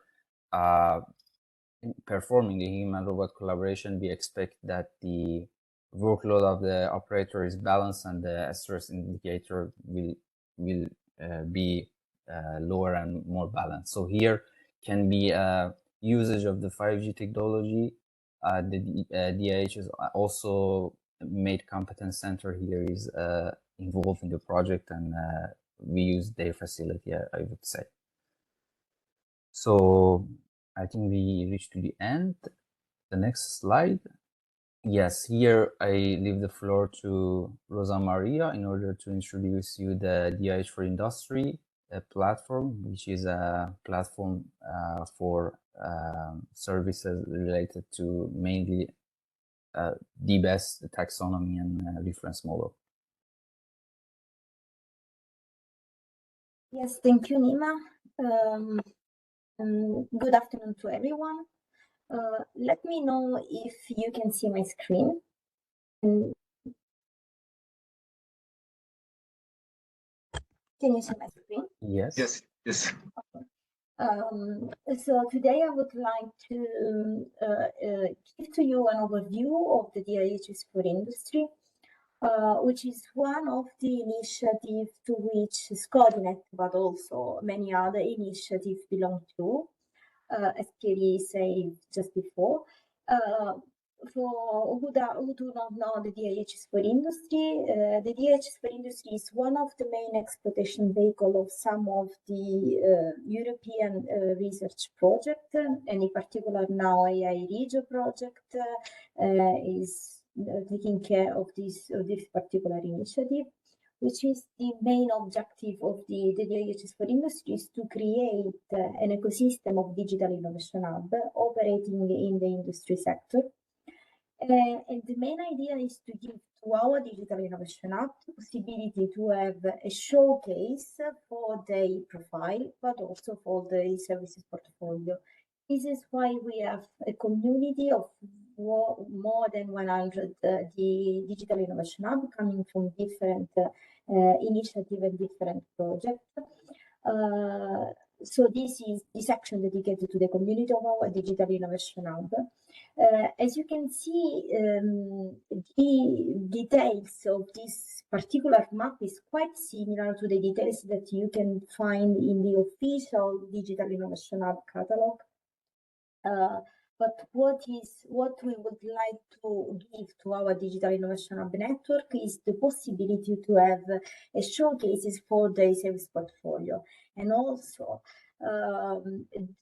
performing the human-robot collaboration, we expect that the workload of the operator is balanced and the stress indicator will be lower and more balanced. So here can be usage of the 5G technology. The DIHs also made competence center here is involved in the project, and we use their facility, I would say. So I think we reached to the end. The next slide. Yes, here I leave the floor to Rosa Maria in order to introduce you the DIH for Industry platform, which is a platform for services related to mainly DBES, taxonomy, and reference model. Yes, thank you, Nima. Good afternoon to everyone. Let me know if you can see my screen. Can you see my screen? Yes. Yes. Yes. So today I would like to give to you an overview of the DIHs for Industry, which is one of the initiatives to which SCoDIHNet, but also many other initiatives belong to, as Pierre said just before. For who do not know the DIHs for Industry, the DIHs for Industry is one of the main exploitation vehicles of some of the European research projects, and in particular now AI Regio project is taking care of this particular initiative, which is the main objective of the DIHs for Industry is to create an ecosystem of digital innovation hub operating in the industry sector. And the main idea is to give to our digital innovation hub the possibility to have a showcase for their profile, but also for the services portfolio. This is why we have a community of more than 100 the digital innovation hub coming from different initiatives and different projects. So this is the section dedicated to the community of our digital innovation hub. As you can see, the details of this particular map is quite similar to the details that you can find in the official Digital Innovation Hub catalog. But what we would like to give to our Digital Innovation Hub network is the possibility to have showcases for the service portfolio, and also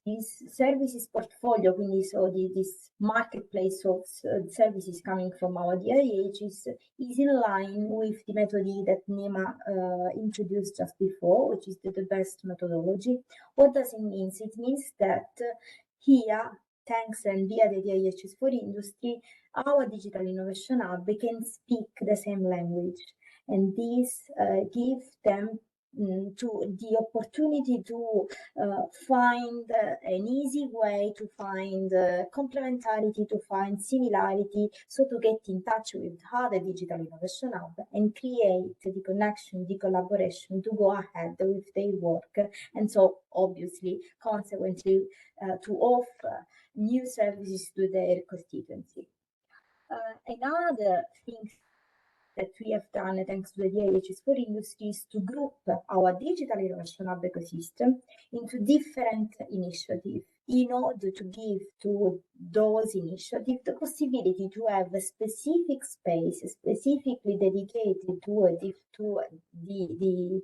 this services portfolio, so this marketplace of services coming from our DIHs is in line with the method that Nima introduced just before, which is the best methodology. What does it mean? It means that here, thanks and via the DIHs for industry, our Digital Innovation Hub can speak the same language, and this gives them to the opportunity to find an easy way to find complementarity, to find similarity, so to get in touch with other Digital Innovation Hub and create the connection, the collaboration to go ahead with their work, and so obviously, consequently, to offer new services to their constituency. Another thing that we have done, thanks to the DIHs for industry, is to group our Digital Innovation Hub ecosystem into different initiatives in order to give to those initiatives the possibility to have a specific space specifically dedicated to the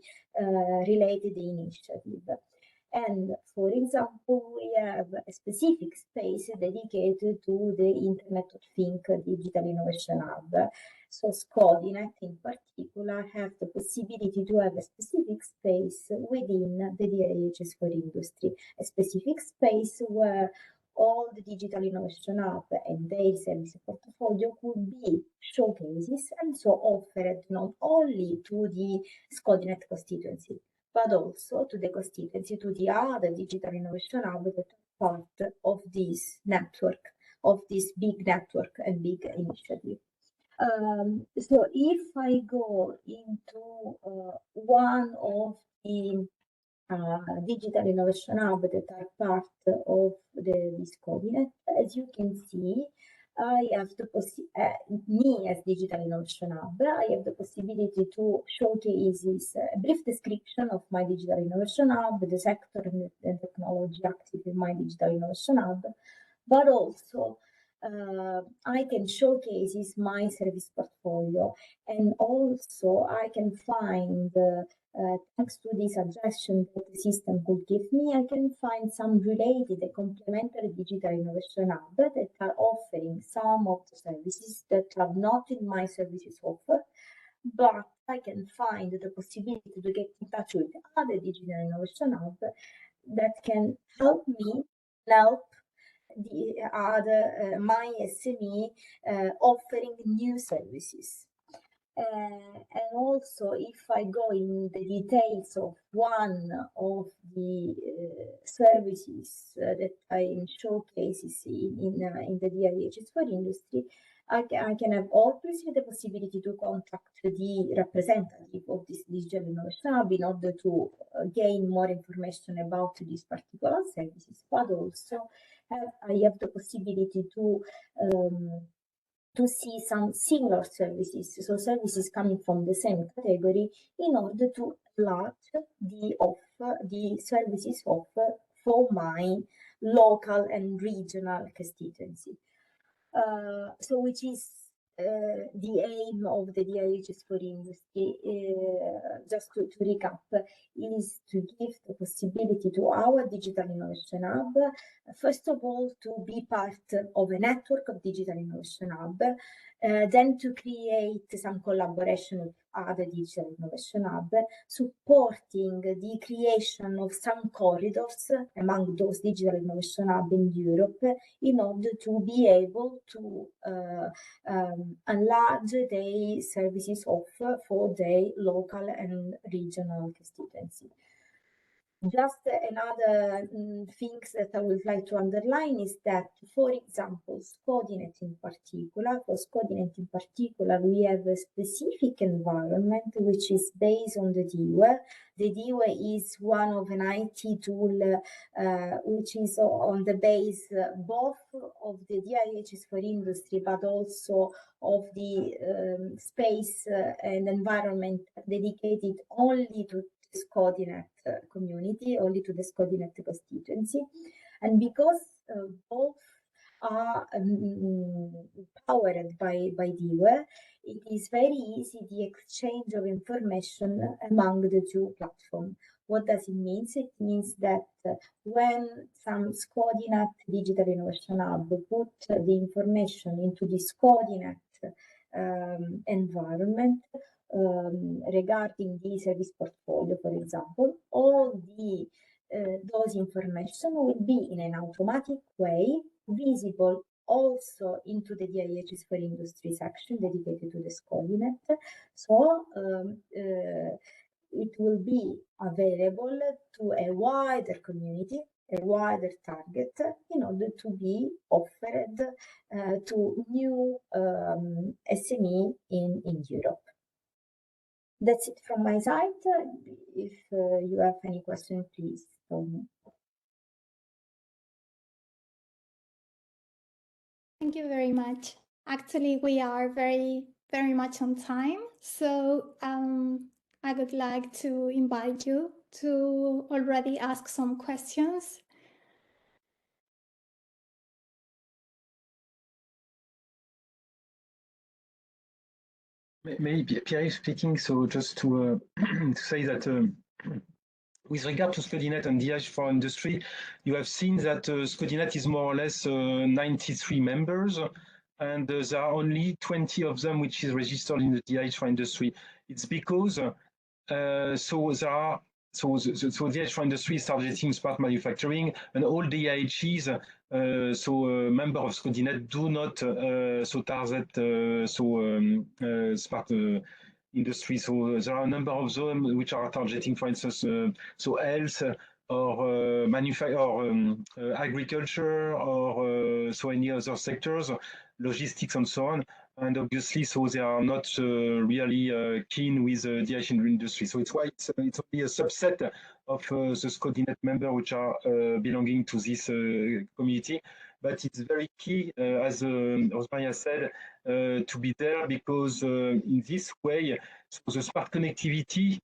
related initiative. And for example, we have a specific space dedicated to the Internet of Things Digital Innovation Hub. So SCoDIHNet in particular have the possibility to have a specific space within the DIHs for industry, a specific space where all the Digital Innovation Hub and their service portfolio could be showcases, and so offered not only to the SCoDIHNet constituency, but also to the constituency, to the other Digital Innovation Hub that are part of this network, of this big network and big initiative. So if I go into one of the Digital Innovation Hub that are part of this SCoDIHNet, as you can see, I have the me as Digital Innovation Hub, I have the possibility to showcase a brief description of my Digital Innovation Hub, the sector and technology active in my Digital Innovation Hub, but also I can showcase my service portfolio, and also I can find, thanks to the suggestion that the system could give me, I can find some related complementary Digital Innovation Hub that are offering some of the services that are not in my services offer, but I can find the possibility to get in touch with other Digital Innovation Hub that can help me help the other my SME offering new services. And also, if I go in the details of one of the services that I showcases in the DIHs for industry, I can have obviously the possibility to contact the representative of this Digital Innovation Hub in order to gain more information about these particular services, but also I have the possibility to see some similar services, so services coming from the same category, in order to enlarge the services offer for my local and regional constituency. So which is the aim of the DIHs for industry, just to recap, is to give the possibility to our Digital Innovation Hub, first of all, to be part of a network of Digital Innovation Hub, then to create some collaboration with other Digital Innovation Hub, supporting the creation of some corridors among those Digital Innovation Hub in Europe, in order to be able to enlarge their services offer for their local and regional constituency. Just another things that I would like to underline is that, for example, SCoDIHNet in particular, for SCoDIHNet in particular, we have a specific environment which is based on the DIHs. The DIHs is one of an IT tool which is on the base both of the DIHs for industry, but also of the space and environment dedicated only to SCoDIHNet community, only to the SCoDIHNet constituency. And because both are powered by DIHs, it is very easy the exchange of information among the two platforms. What does it mean? It means that when some SCoDIHNet Digital Innovation Hub put the information into the SCoDIHNet environment, regarding the service portfolio, for example, all those information will be in an automatic way visible also into the DIHs for industry section dedicated to the SCoDIHNet. So it will be available to a wider community, a wider target, in order to be offered to new SME in Europe. That's it from my side. If you have any questions, please tell me. Thank you very much. Actually, we are very much on time. So I would like to invite you to already ask some questions. Maybe Pierre speaking, so just to say that with regard to SCoDIHNet and DIH for industry, you have seen that SCoDIHNet is more or less 93 members, and there are only 20 of them which is registered in the DIH for industry. It's because so DIH for industry is targeting smart manufacturing, and all DIHs, member of SCoDIHNet do not target smart industry. So there are a number of them which are targeting, for instance, health or agriculture or so any other sectors, logistics and so on. And obviously, so they are not really keen with the DIH industry. So it's why it's only a subset of the SCoDIHNet member which are belonging to this community. But it's very key, as Rosa said, to be there, because in this way, so the smart connectivity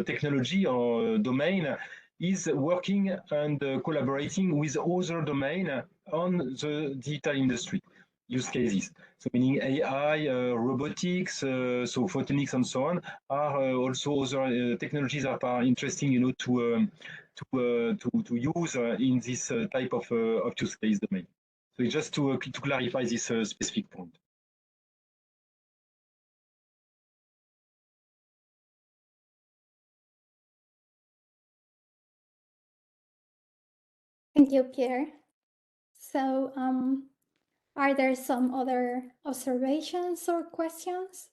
technology or domain is working and collaborating with other domain on the digital industry use cases. So meaning AI, robotics, so photonics and so on are also other technologies that are interesting, to use in this type of use case domain. So just to clarify this specific point. Thank you, Pierre. So are there some other observations or questions?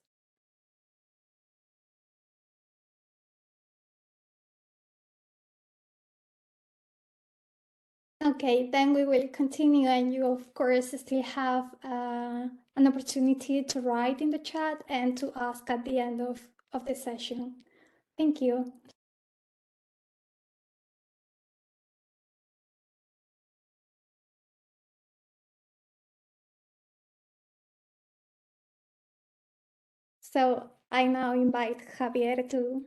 Okay, then we will continue, and you of course still have an opportunity to write in the chat and to ask at the end of the session. Thank you. So I now invite Javier to...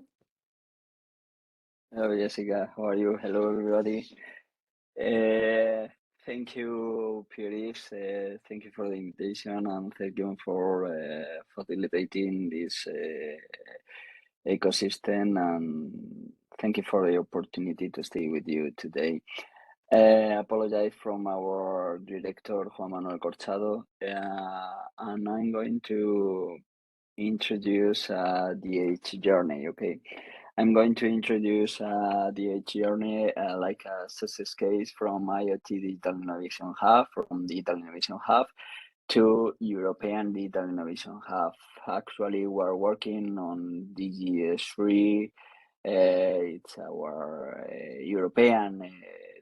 Hello, Jessica. How are you? Hello, everybody. Thank you, Pierre-Yves. Thank you for the invitation, and thank you for facilitating this ecosystem, and thank you for the opportunity to stay with you today. Apologize from our director, Juan Manuel Corchado, and I'm going to introduce the DIH journey, okay? I'm going to introduce the DIH journey like a success case from IoT Digital Innovation Hub, from Digital Innovation Hub to European Digital Innovation Hub. Actually, we're working on DG3 It's our European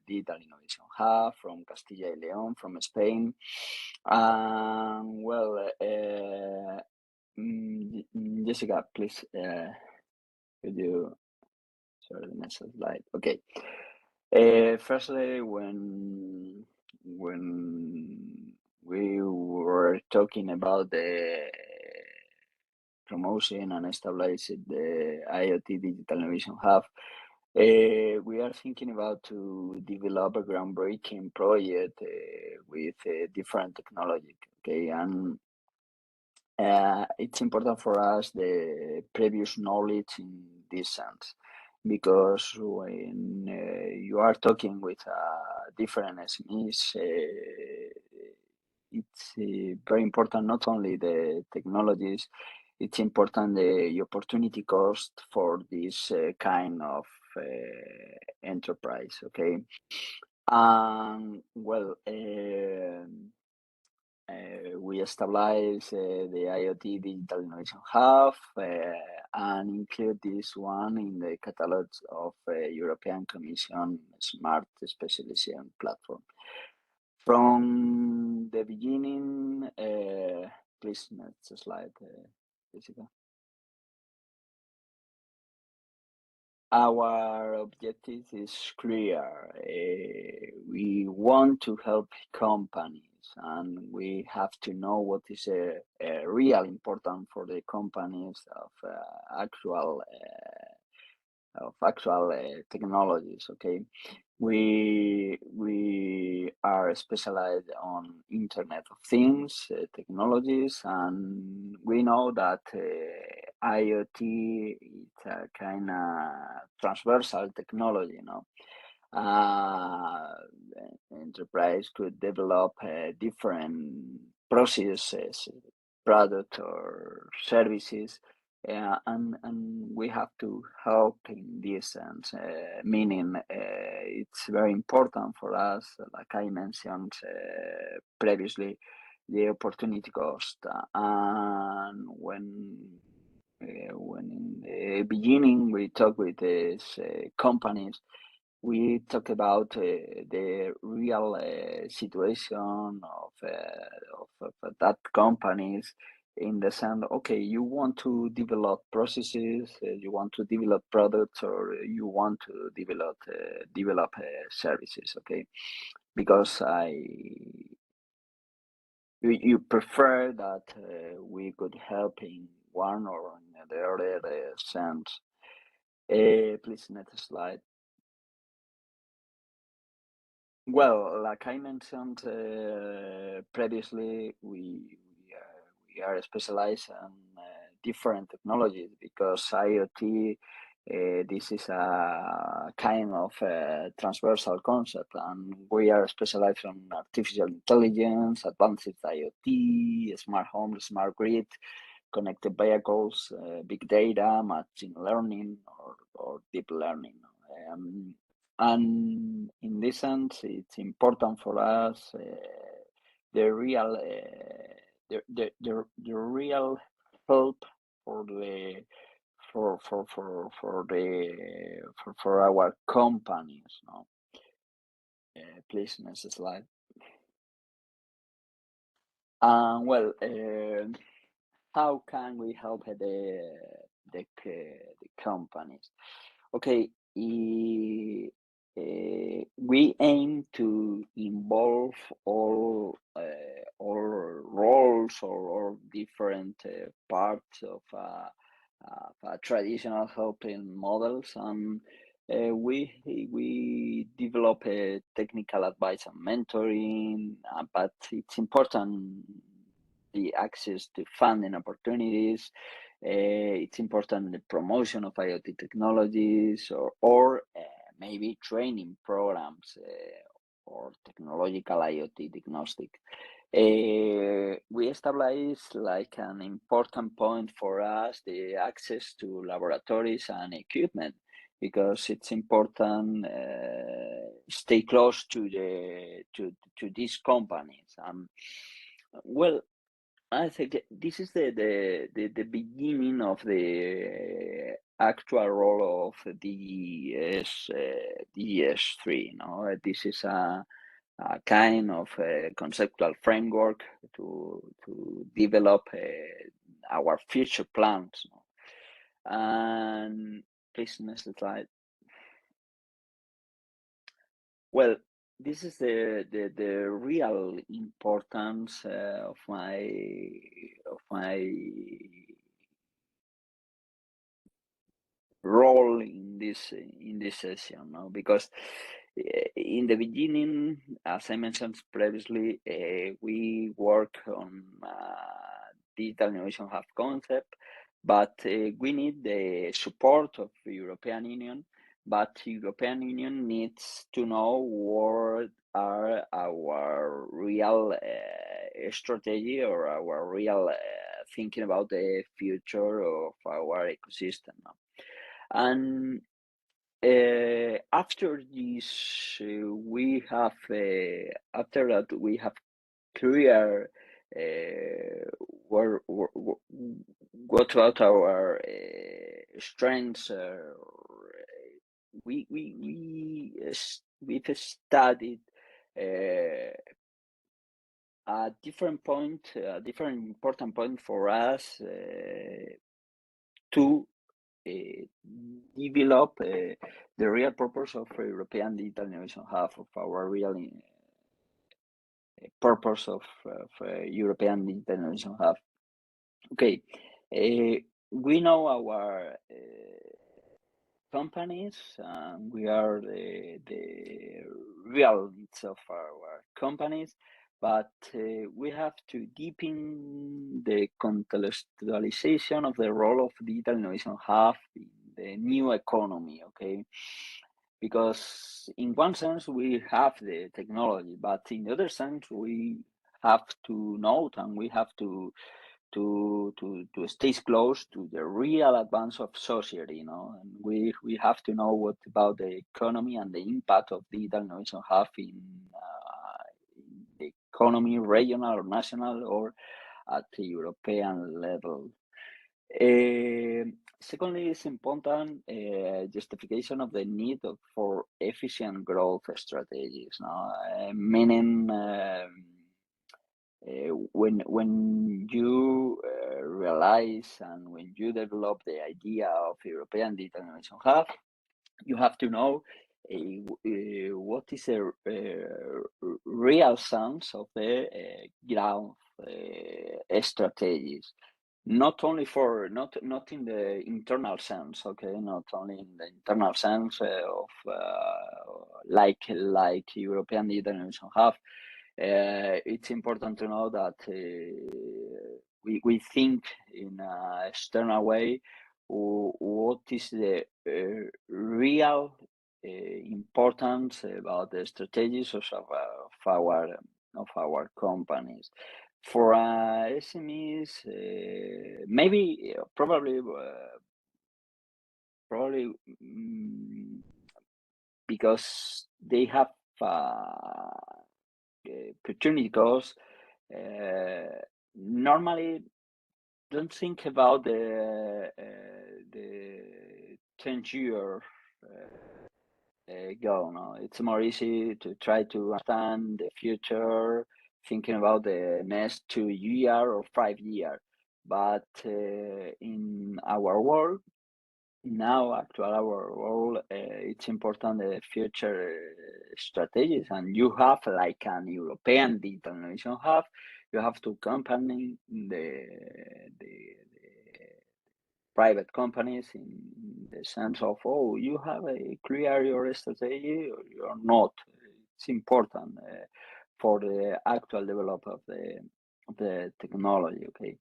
Digital Innovation Hub from Castilla y León, from Spain. Well, Jessica, please, could you share the next slide? Okay. Firstly, when we were talking about the promotion and establishing the IoT Digital Innovation Hub, we are thinking about to develop a groundbreaking project with different technology. Okay, and it's important for us the previous knowledge in this sense, because when you are talking with different SMEs, it's very important not only the technologies, it's important the opportunity cost for this kind of enterprise. Okay, well, we established the IoT Digital Innovation Hub and include this one in the catalogs of European Commission Smart Specialization Platform. From the beginning, please next slide, Jessica. Our objective is clear. We want to help companies, and we have to know what is real important for the companies of actual technologies. Okay, we are specialized on Internet of Things technologies, and we know that IoT is a kind of transversal technology. You know, enterprise could develop different processes, product or services. And we have to help in this sense, meaning it's very important for us, like I mentioned previously, the opportunity cost. And when in the beginning we talk with these companies, we talk about the real situation of that companies, in the sense, okay, you want to develop processes, you want to develop products, or you want to develop services. Okay, because you prefer that we could help in one or in the other sense. Please next slide. Well, like I mentioned previously, we are specialized on different technologies, because IoT, this is a kind of transversal concept, and we are specialized on artificial intelligence, advanced IoT, smart home, smart grid, connected vehicles, big data, machine learning, or deep learning. And in this sense, it's important for us the real help for our companies. No? Please next slide. Well, how can we help the companies? Okay, we aim to involve all roles or different parts of traditional helping models, and we develop a technical advice and mentoring, but it's important the access to funding opportunities. It's important the promotion of IoT technologies, or maybe training programs or technological IoT diagnostic. We established like an important point for us the access to laboratories and equipment, because it's important stay close to these companies. Well, I think this is the beginning of the actual role of DES3. No, this is a kind of conceptual framework to develop our future plans. And please, next slide. Well, this is the real importance of my role in this session, no? Because in the beginning, as I mentioned previously, we work on digital innovation hub concept, but we need the support of the European Union. But European Union needs to know what are our real strategy or our real thinking about the future of our ecosystem. No? And after this, we have after that we have clear what about our strengths. We've studied a different point, a different important point for us to develop the real purpose of European Digital Innovation Hub, of our real purpose of European Digital Innovation Hub. Okay, we know our companies, and we are the real needs of our companies, but we have to deepen the contextualization of the role of Digital Innovation Hub in the new economy, okay? Because in one sense we have the technology, but in the other sense we have to note and we have to stay close to the real advance of society, you know, and we have to know what about the economy and the impact of digital innovation have in the economy, regional or national, or at the European level. Secondly, it's important justification of the need for efficient growth strategies. No? Meaning, when you realize and when you develop the idea of European Digital Innovation Hub, you have to know what is a real sense of the ground strategies. Not only for not in the internal sense, okay, not only in the internal sense of like European Digital Innovation Hub. It's important to know that we think in an external way what is the real importance about the strategies of our companies. For SMEs, maybe probably because they have opportunity costs, normally don't think about the 10-year goal. No, it's more easy to try to understand the future, thinking about the next 2 years or 5 years. But in our world now, actual our world, it's important the future strategies, and you have like an European Digital Innovation Hub. You have to accompany the private companies in the sense of, oh, you have a clear your strategy or you're not. It's important for the actual development of the technology, okay?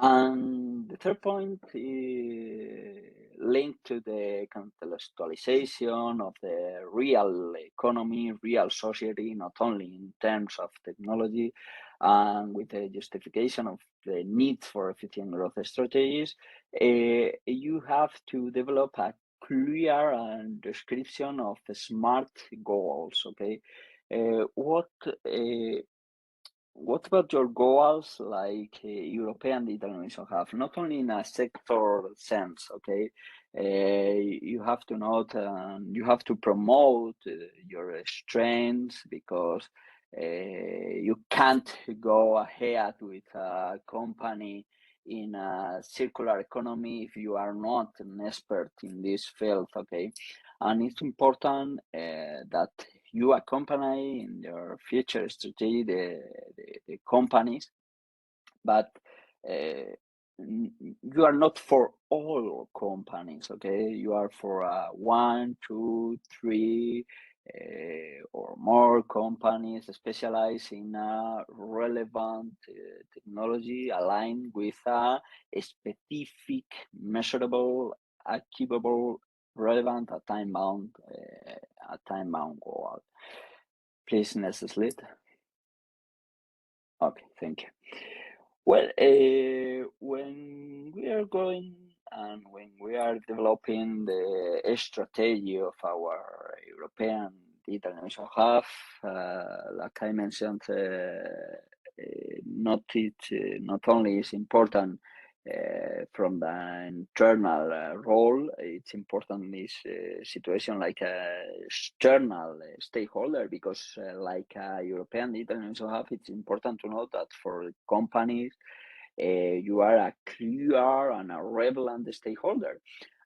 And the third point is linked to the contextualization of the real economy, real society, not only in terms of technology, and with the justification of the need for efficient growth strategies. You have to develop a clear description of smart goals, okay? What what about your goals, like European Digital Innovation Hub? Not only in a sector sense, okay? You have to note, you have to promote your strengths, because you can't go ahead with a company in a circular economy if you are not an expert in this field, okay? And it's important that you accompany in your future strategy the companies, but you are not for all companies, okay? You are for 1, 2, 3 or more companies specialized in relevant technology aligned with a specific, measurable, achievable, relevant, a time-bound goal. Please, next slide. Okay, thank you. Well, when we are going and when we are developing the strategy of our European Digital Innovation Hub, like I mentioned, not only is important from the internal role, it's important in this situation like a external stakeholder, because like a European Digital Innovation Hub, it's important to note that for companies, you are a clear and a relevant stakeholder,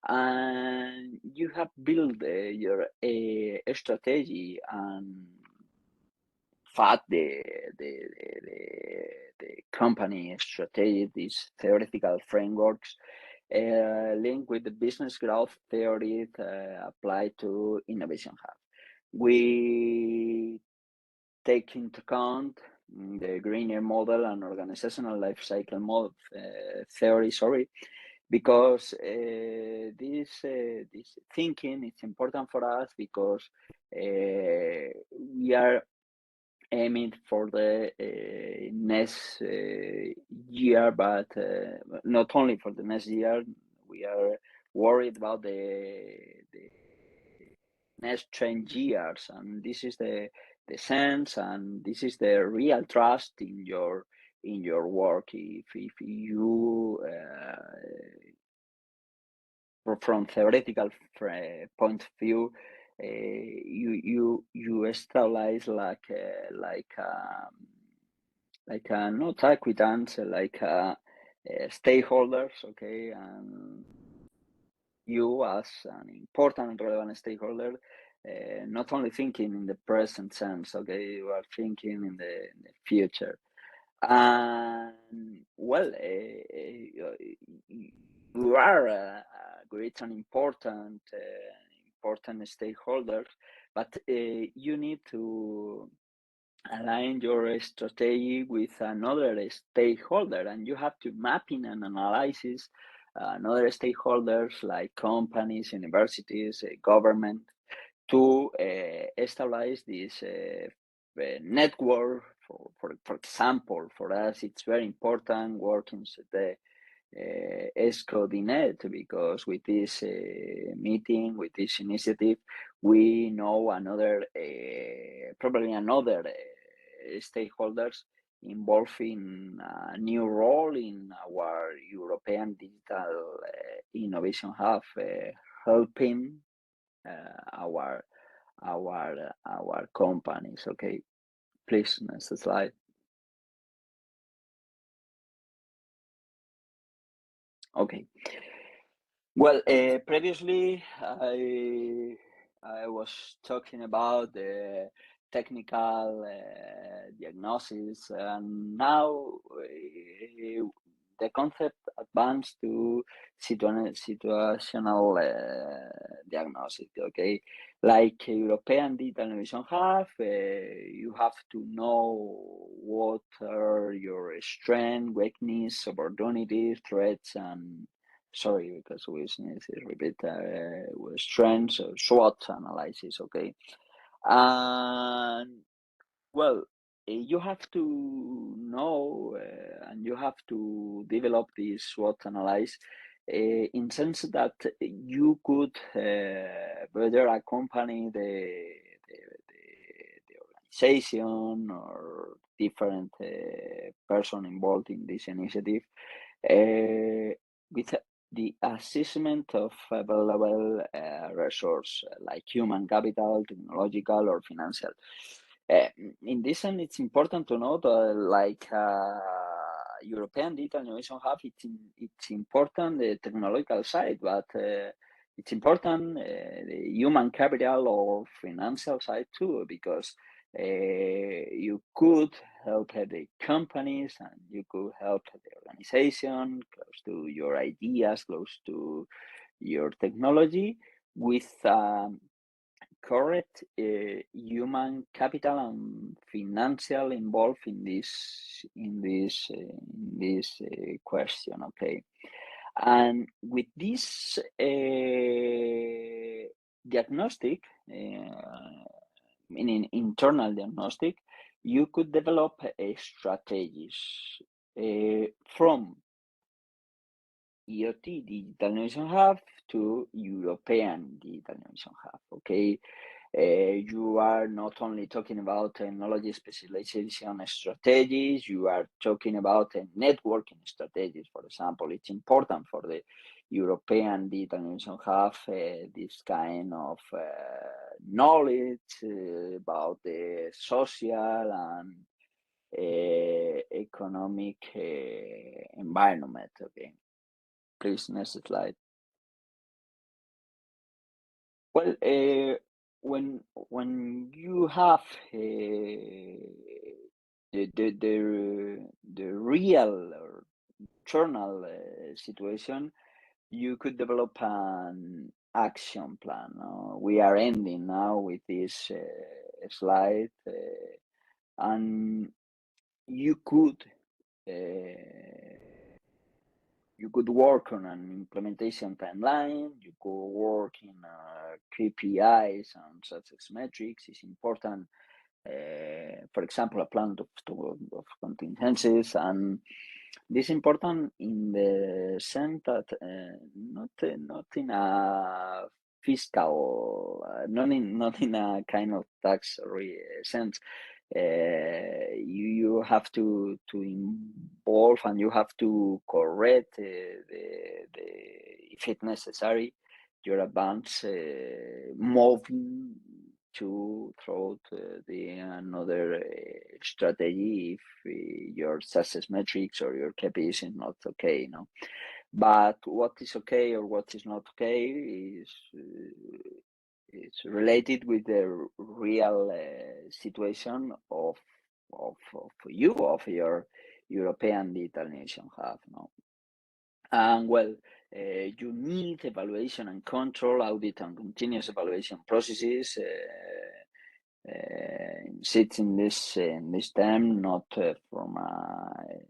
and you have built your strategy and fact the company strategy, these theoretical frameworks linked with the business growth theory applied to Innovation Hub. We take into account the Greener model and organizational life cycle model theory, because this thinking is important for us, because we are aiming for the next year, but not only for the next year. We are worried about the next 10 years, and this is the sense, and this is the real trust in your work. If you from theoretical point of view, you establish like not acquaintance, like stakeholders, okay, and you as an important and relevant stakeholder, not only thinking in the present sense, okay, you are thinking in the future. And well, you are great and important stakeholders, but you need to align your strategy with another stakeholder, and you have to mapping and analysis another stakeholders like companies, universities, government, to establish this network. For example, for us, it's very important working the SCoDIHNet, because with this meeting, with this initiative, we know probably another stakeholders involved in a new role in our European Digital Innovation Hub, helping our companies. Okay, please, next slide. Okay. Well, previously I was talking about the technical diagnosis, and now the concept advanced to situational diagnosis. Okay, like European Digital Innovation Hub, you have to know what are your strengths, weaknesses, opportunities, threats, and sorry, because we need to repeat with strengths, SWOT analysis. Okay, and well, you have to know and you have to develop this SWOT analysis in sense that you could better accompany the organization or different person involved in this initiative, with the assessment of available resource like human capital, technological, or financial. In this sense, it's important to note, like European Digital Innovation Hub, it's important the technological side, but it's important the human capital or financial side too, because you could help the companies and you could help the organization close to your ideas, close to your technology with correct human capital and financial involved in this question. Okay, and with this diagnostic, meaning internal diagnostic, you could develop strategies from IoT Digital Innovation Hub to European Digital Innovation Hub. Okay, you are not only talking about technology specialization strategies, you are talking about networking strategies. For example, it's important for the European Digital Innovation Hub this kind of knowledge about the social and economic environment. Okay, please, next slide. Well, when you have the real or internal situation, you could develop an action plan. We are ending now with this slide, and you could work on an implementation timeline. You could work in KPIs and success metrics. It's important. For example, a plan of contingencies, and this is important in the sense that not in a fiscal, not in a kind of tax sense. You have to involve and you have to correct if it's necessary your advance moving through the another strategy if your success metrics or your KPIs is not okay, But what is okay or what is not okay is it's related with the real situation of your European Digital Innovation Hub, And well, you need evaluation and control, audit and continuous evaluation processes. Sits in this term, not from a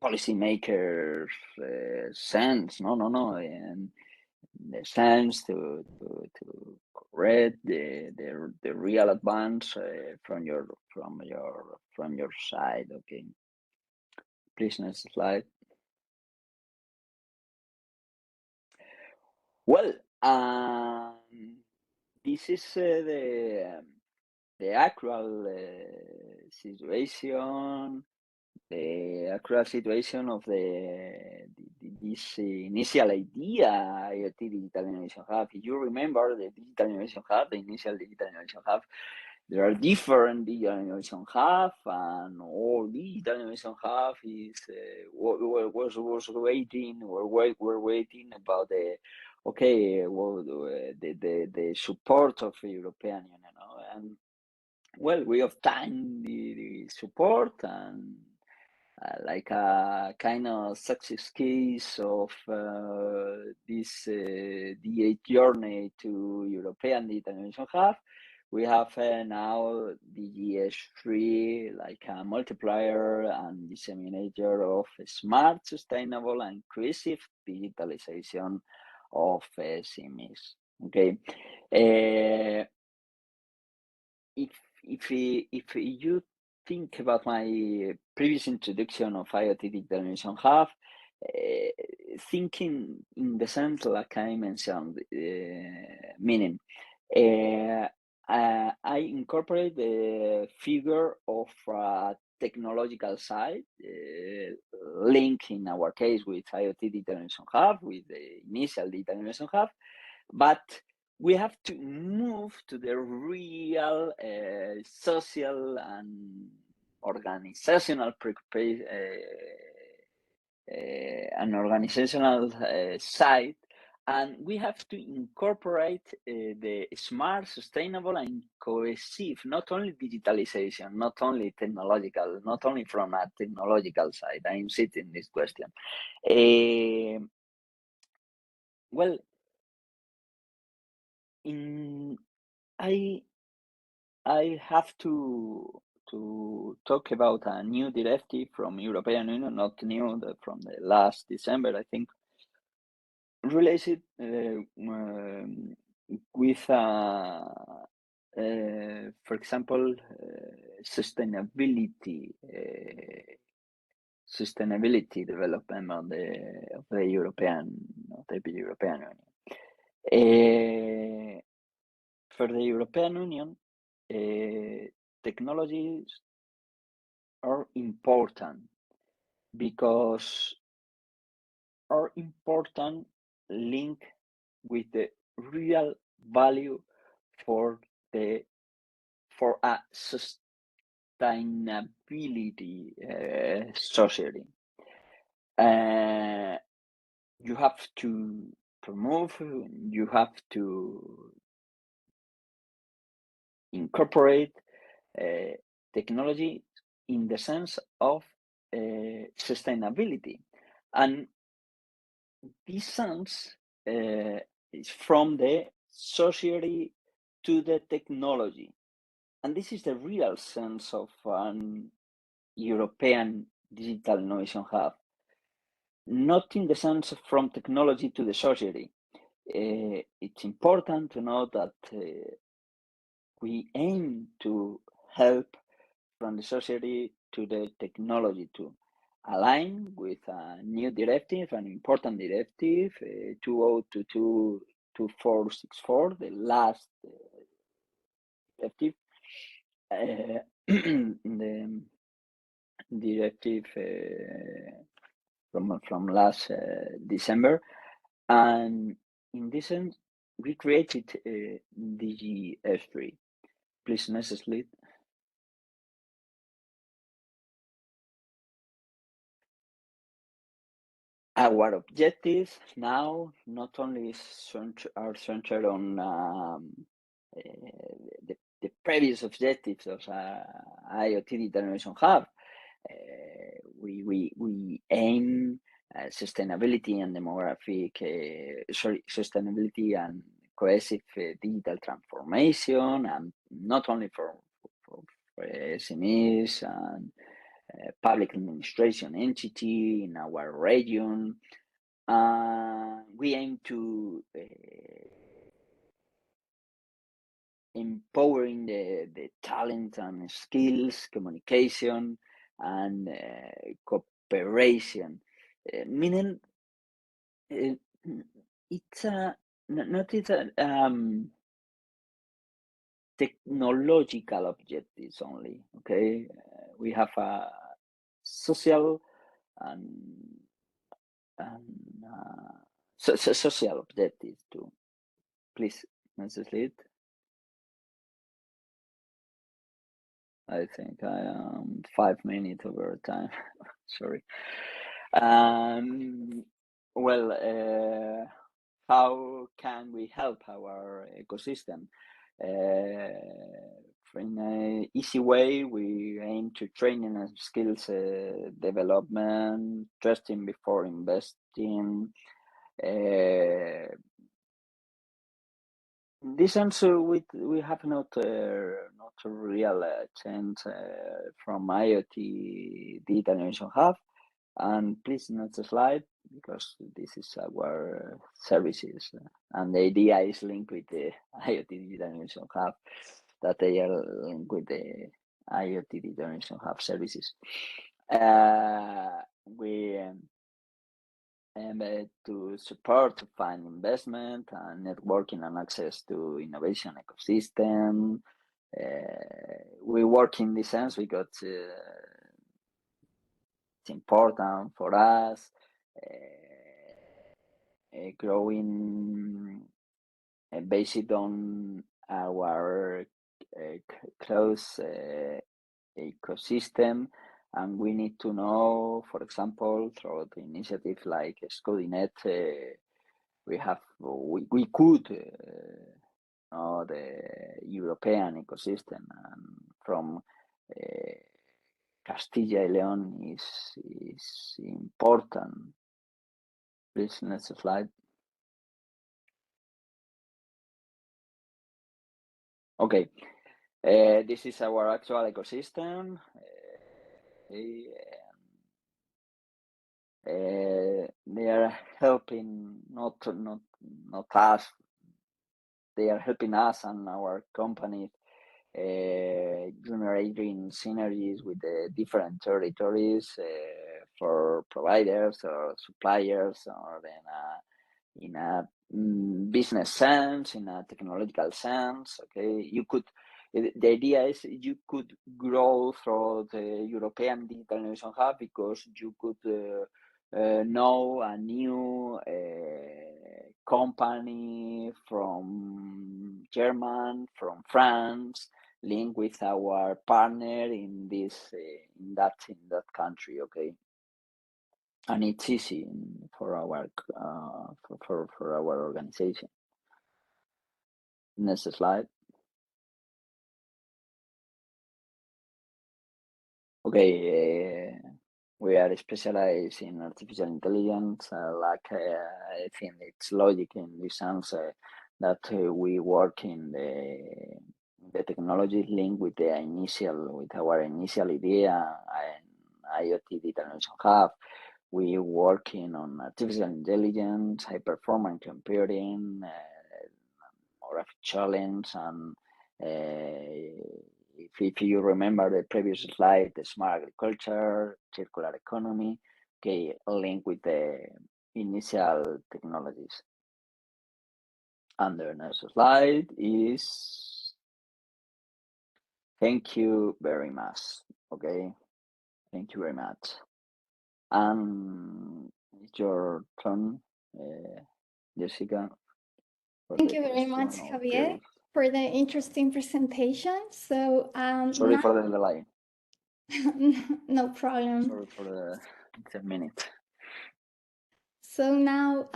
policymaker sense. No. And the sense to correct the real advance from your side. Okay, please, next slide. Well, this is the actual situation. The actual situation of this initial idea, IoT Digital Innovation Hub. If you remember the Digital Innovation Hub, the initial Digital Innovation Hub, there are different Digital Innovation Hub, and all Digital Innovation Hub is was waiting. We're waiting about the support of the European Union, and well, we obtained the support and. Like a kind of success case of this DIH journey to European Digital Innovation Hub. We have now DIHs, like a multiplier and disseminator of smart, sustainable, and inclusive digitalization of SMEs. Okay, if you think about my previous introduction of IoT Digital Innovation Hub, thinking in the sense like I mentioned, meaning I incorporate the figure of technological side, link in our case with IoT Digital Innovation Hub, with the initial Digital Innovation Hub, but we have to move to the real social and organizational side, and we have to incorporate the smart, sustainable, and cohesive, not only digitalization, not only technological, not only from a technological side. I'm sitting this question. Well, I have to talk about a new directive from European Union, not new, from the last December, I think, related with, for example, sustainability development of the European Union. For the European Union, technologies are important because are important link with the real value for a sustainability society. You have to promote, you have to incorporate technology in the sense of sustainability, and this sense is from the society to the technology, and this is the real sense of an European Digital Innovation Hub, not in the sense from technology to the society. It's important to know that we aim to help from the society to the technology to align with a new directive, an important directive, 2022-2464, the last directive, the directive from last December, and in this sense, we created DGS3. Please, next slide. Our objectives now not only are centered on the previous objectives of IoT Digital Innovation Hub. We aim sustainability and sustainability and cohesive digital transformation, and not only for SMEs and public administration entity in our region. We aim to empowering the talent and skills, communication, and cooperation. Meaning, it's not technological objectives only. Okay, we have a social and social objectives too. Please, next slide. I think I am 5 minutes over time. Sorry. Well, how can we help our ecosystem? In an easy way, we aim to training and skills development, trusting before investing. This answer we have not a real change from IoT Digital Innovation Hub, and please next slide, because this is our services, and the idea is linked with the IoT Digital Innovation Hub, that they are linked with the IoT Digital Innovation Hub services. to support, to find investment and networking and access to innovation ecosystem. We work in this sense because it's important for us. Growing based on our close ecosystem, and we need to know, for example, through the initiative like SCoDIHNet, we could know the European ecosystem, and from Castilla y León is important. Please, next slide. Okay, this is our actual ecosystem. They are helping not us. They are helping us and our companies generating synergies with the different territories for providers or suppliers, or in a business sense, in a technological sense. Okay, the idea is you could grow through the European Digital Innovation Hub because you could know a new company from Germany, from France, linked with our partner in that country. Okay, and it's easy for our for our organization. Next slide. Okay, we are specialized in artificial intelligence. I think it's logic in this sense that we work in the technology link with our initial idea and IoT Digital Innovation Hub. We working on artificial intelligence, high performance computing, more challenge, and if you remember the previous slide, the smart agriculture, circular economy, okay, linked with the initial technologies. And the next slide is thank you very much. Okay, thank you very much. And it's your turn, Jessica. Thank you very much, Javier, for the interesting presentation. So, sorry for the delay. No problem. Sorry for the 10 minutes. So now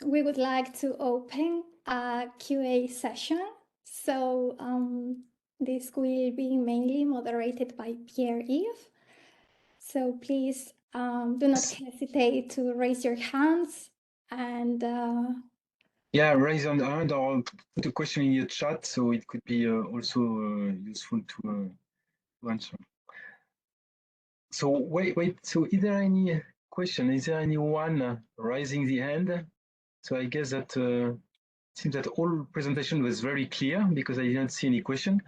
we would like to open a QA session. So this will be mainly moderated by Pierre-Yves. So please do not hesitate to raise your hands and yeah, raise your hand or put a question in your chat, so it could be also useful to answer. So wait. So is there any question? Is there anyone raising the hand? So I guess that it seems that all presentation was very clear because I didn't see any question.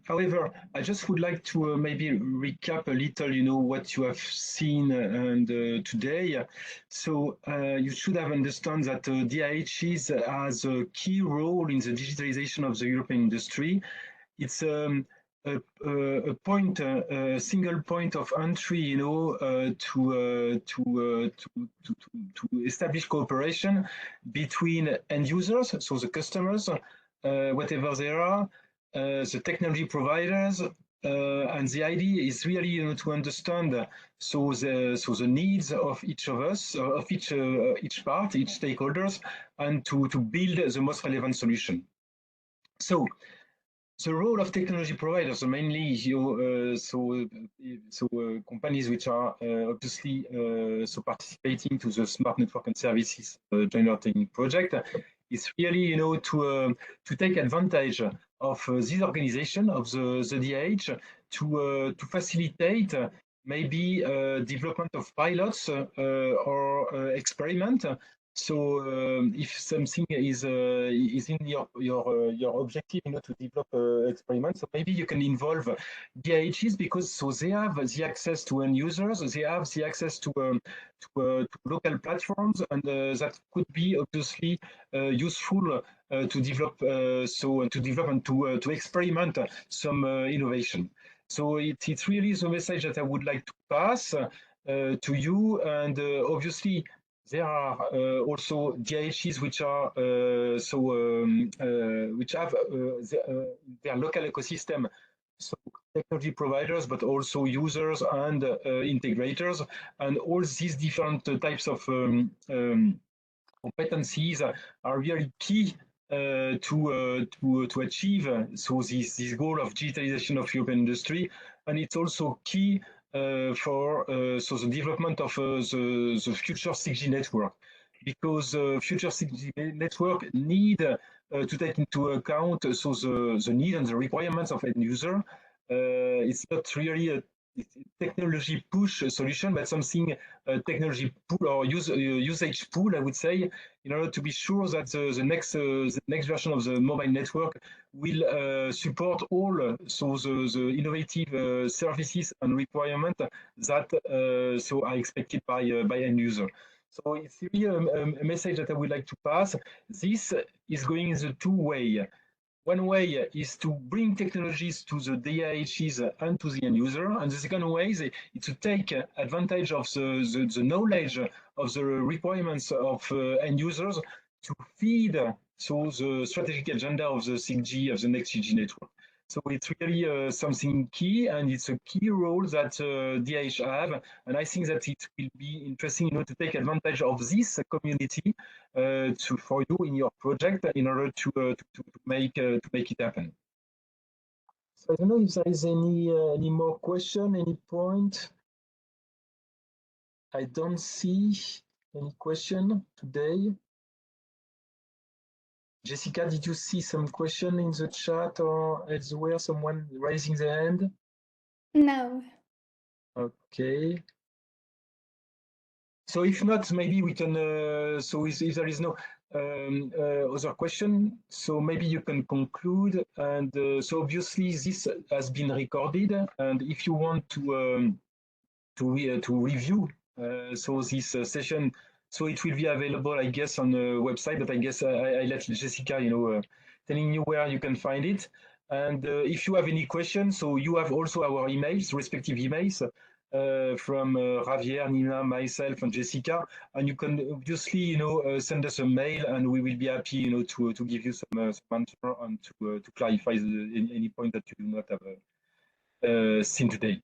However, I just would like to maybe recap a little, what you have seen today. So you should have understood that DIHs has a key role in the digitalization of the European industry. It's a single point of entry, to establish cooperation between end users, so the customers, whatever they are, the technology providers, and the idea is really to understand the needs of each of us, of each part, each stakeholders, and to build the most relevant solution. So the role of technology providers, mainly companies which are obviously participating to the Smart Network and Services Joint Undertaking project, is really to take advantage of this organization of the DIH to facilitate maybe development of pilots or experiment So if something is in your objective, to develop experiments, so maybe you can involve DIHs because so they have the access to end users, they have the access to local platforms, and that could be obviously useful to develop and to experiment some innovation. So it's really the message that I would like to pass to you, and obviously there are also DIHs which are which have their local ecosystem, so technology providers, but also users and integrators, and all these different types of competencies are really key to achieve this goal of digitalization of European industry, and it's also key for the development of the future 6G network, because future 6G network need to take into account the need and the requirements of end user. It's not really a technology push solution, but something technology pull or usage pull, I would say, in order to be sure that the next version of the mobile network will support all the innovative services and requirements that are expected by end user. So it's really a message that I would like to pass. This is going in the two way. One way is to bring technologies to the DIHs and to the end user, and the second way is to take advantage of the knowledge of the requirements of end users to feed the strategic agenda of the 6G, of the next 6G network. So it's really something key, and it's a key role that DIH have, and I think that it will be interesting, to take advantage of this community for you in your project in order to make it happen. So I don't know if there is any more question, any point. I don't see any question today. Jessica, did you see some question in the chat or elsewhere? Someone raising their hand? No. Okay. So if not, maybe we can, so if there is no other question, so maybe you can conclude. And so obviously this has been recorded, and if you want to review so this session, so it will be available, I guess, on the website, but I guess I let Jessica, telling you where you can find it. And if you have any questions, so you have also our emails, respective emails, from Javier, Nina, myself, and Jessica, and you can obviously, send us a mail, and we will be happy, to give you some answer and to clarify any point that you do not have seen today.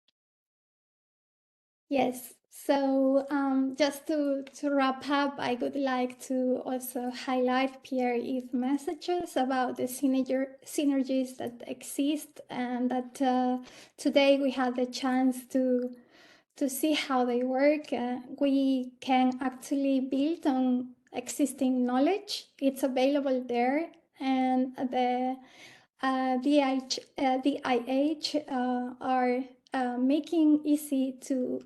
Yes. So just to wrap up, I would like to also highlight Pierre-Yves' messages about the synergies that exist, and that today we had the chance to see how they work. We can actually build on existing knowledge. It's available there, and the DIH are making easy to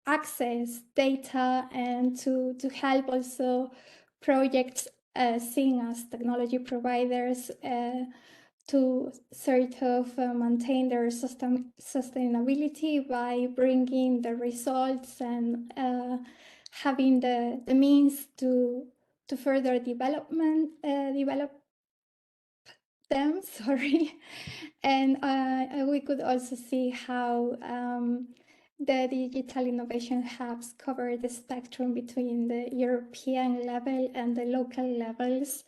access data and to help also projects seen as technology providers to sort of maintain their sustainability by bringing the results and having the means to further develop them, sorry. And we could also see how the digital innovation hubs cover the spectrum between the European level and the local levels,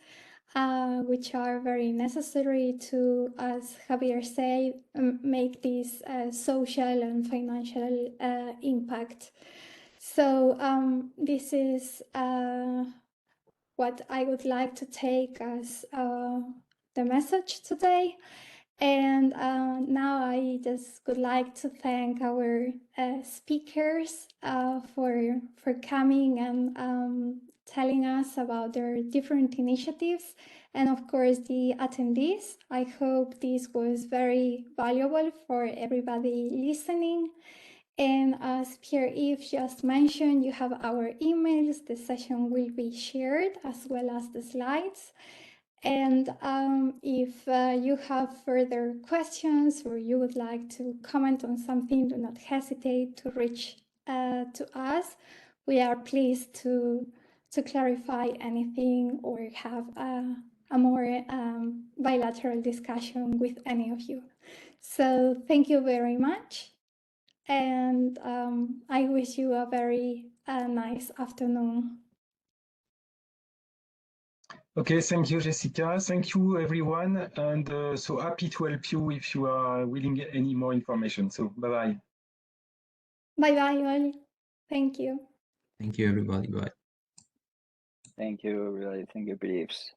which are very necessary to, as Javier said, make this social and financial impact. So this is what I would like to take as the message today. And now I just would like to thank our speakers for coming and telling us about their different initiatives, and of course the attendees. I hope this was very valuable for everybody listening. And as Pierre-Yves just mentioned, you have our emails. The session will be shared as well as the slides. And if you have further questions or you would like to comment on something, do not hesitate to reach to us. We are pleased to clarify anything or have a more bilateral discussion with any of you. So thank you very much. And I wish you a very nice afternoon. Okay, thank you, Jessica. Thank you, everyone. And so happy to help you if you are willing any more information. So bye-bye. Bye-bye, all. Thank you. Thank you, everybody. Bye. Thank you, everybody. Thank you, Pierre-Yves.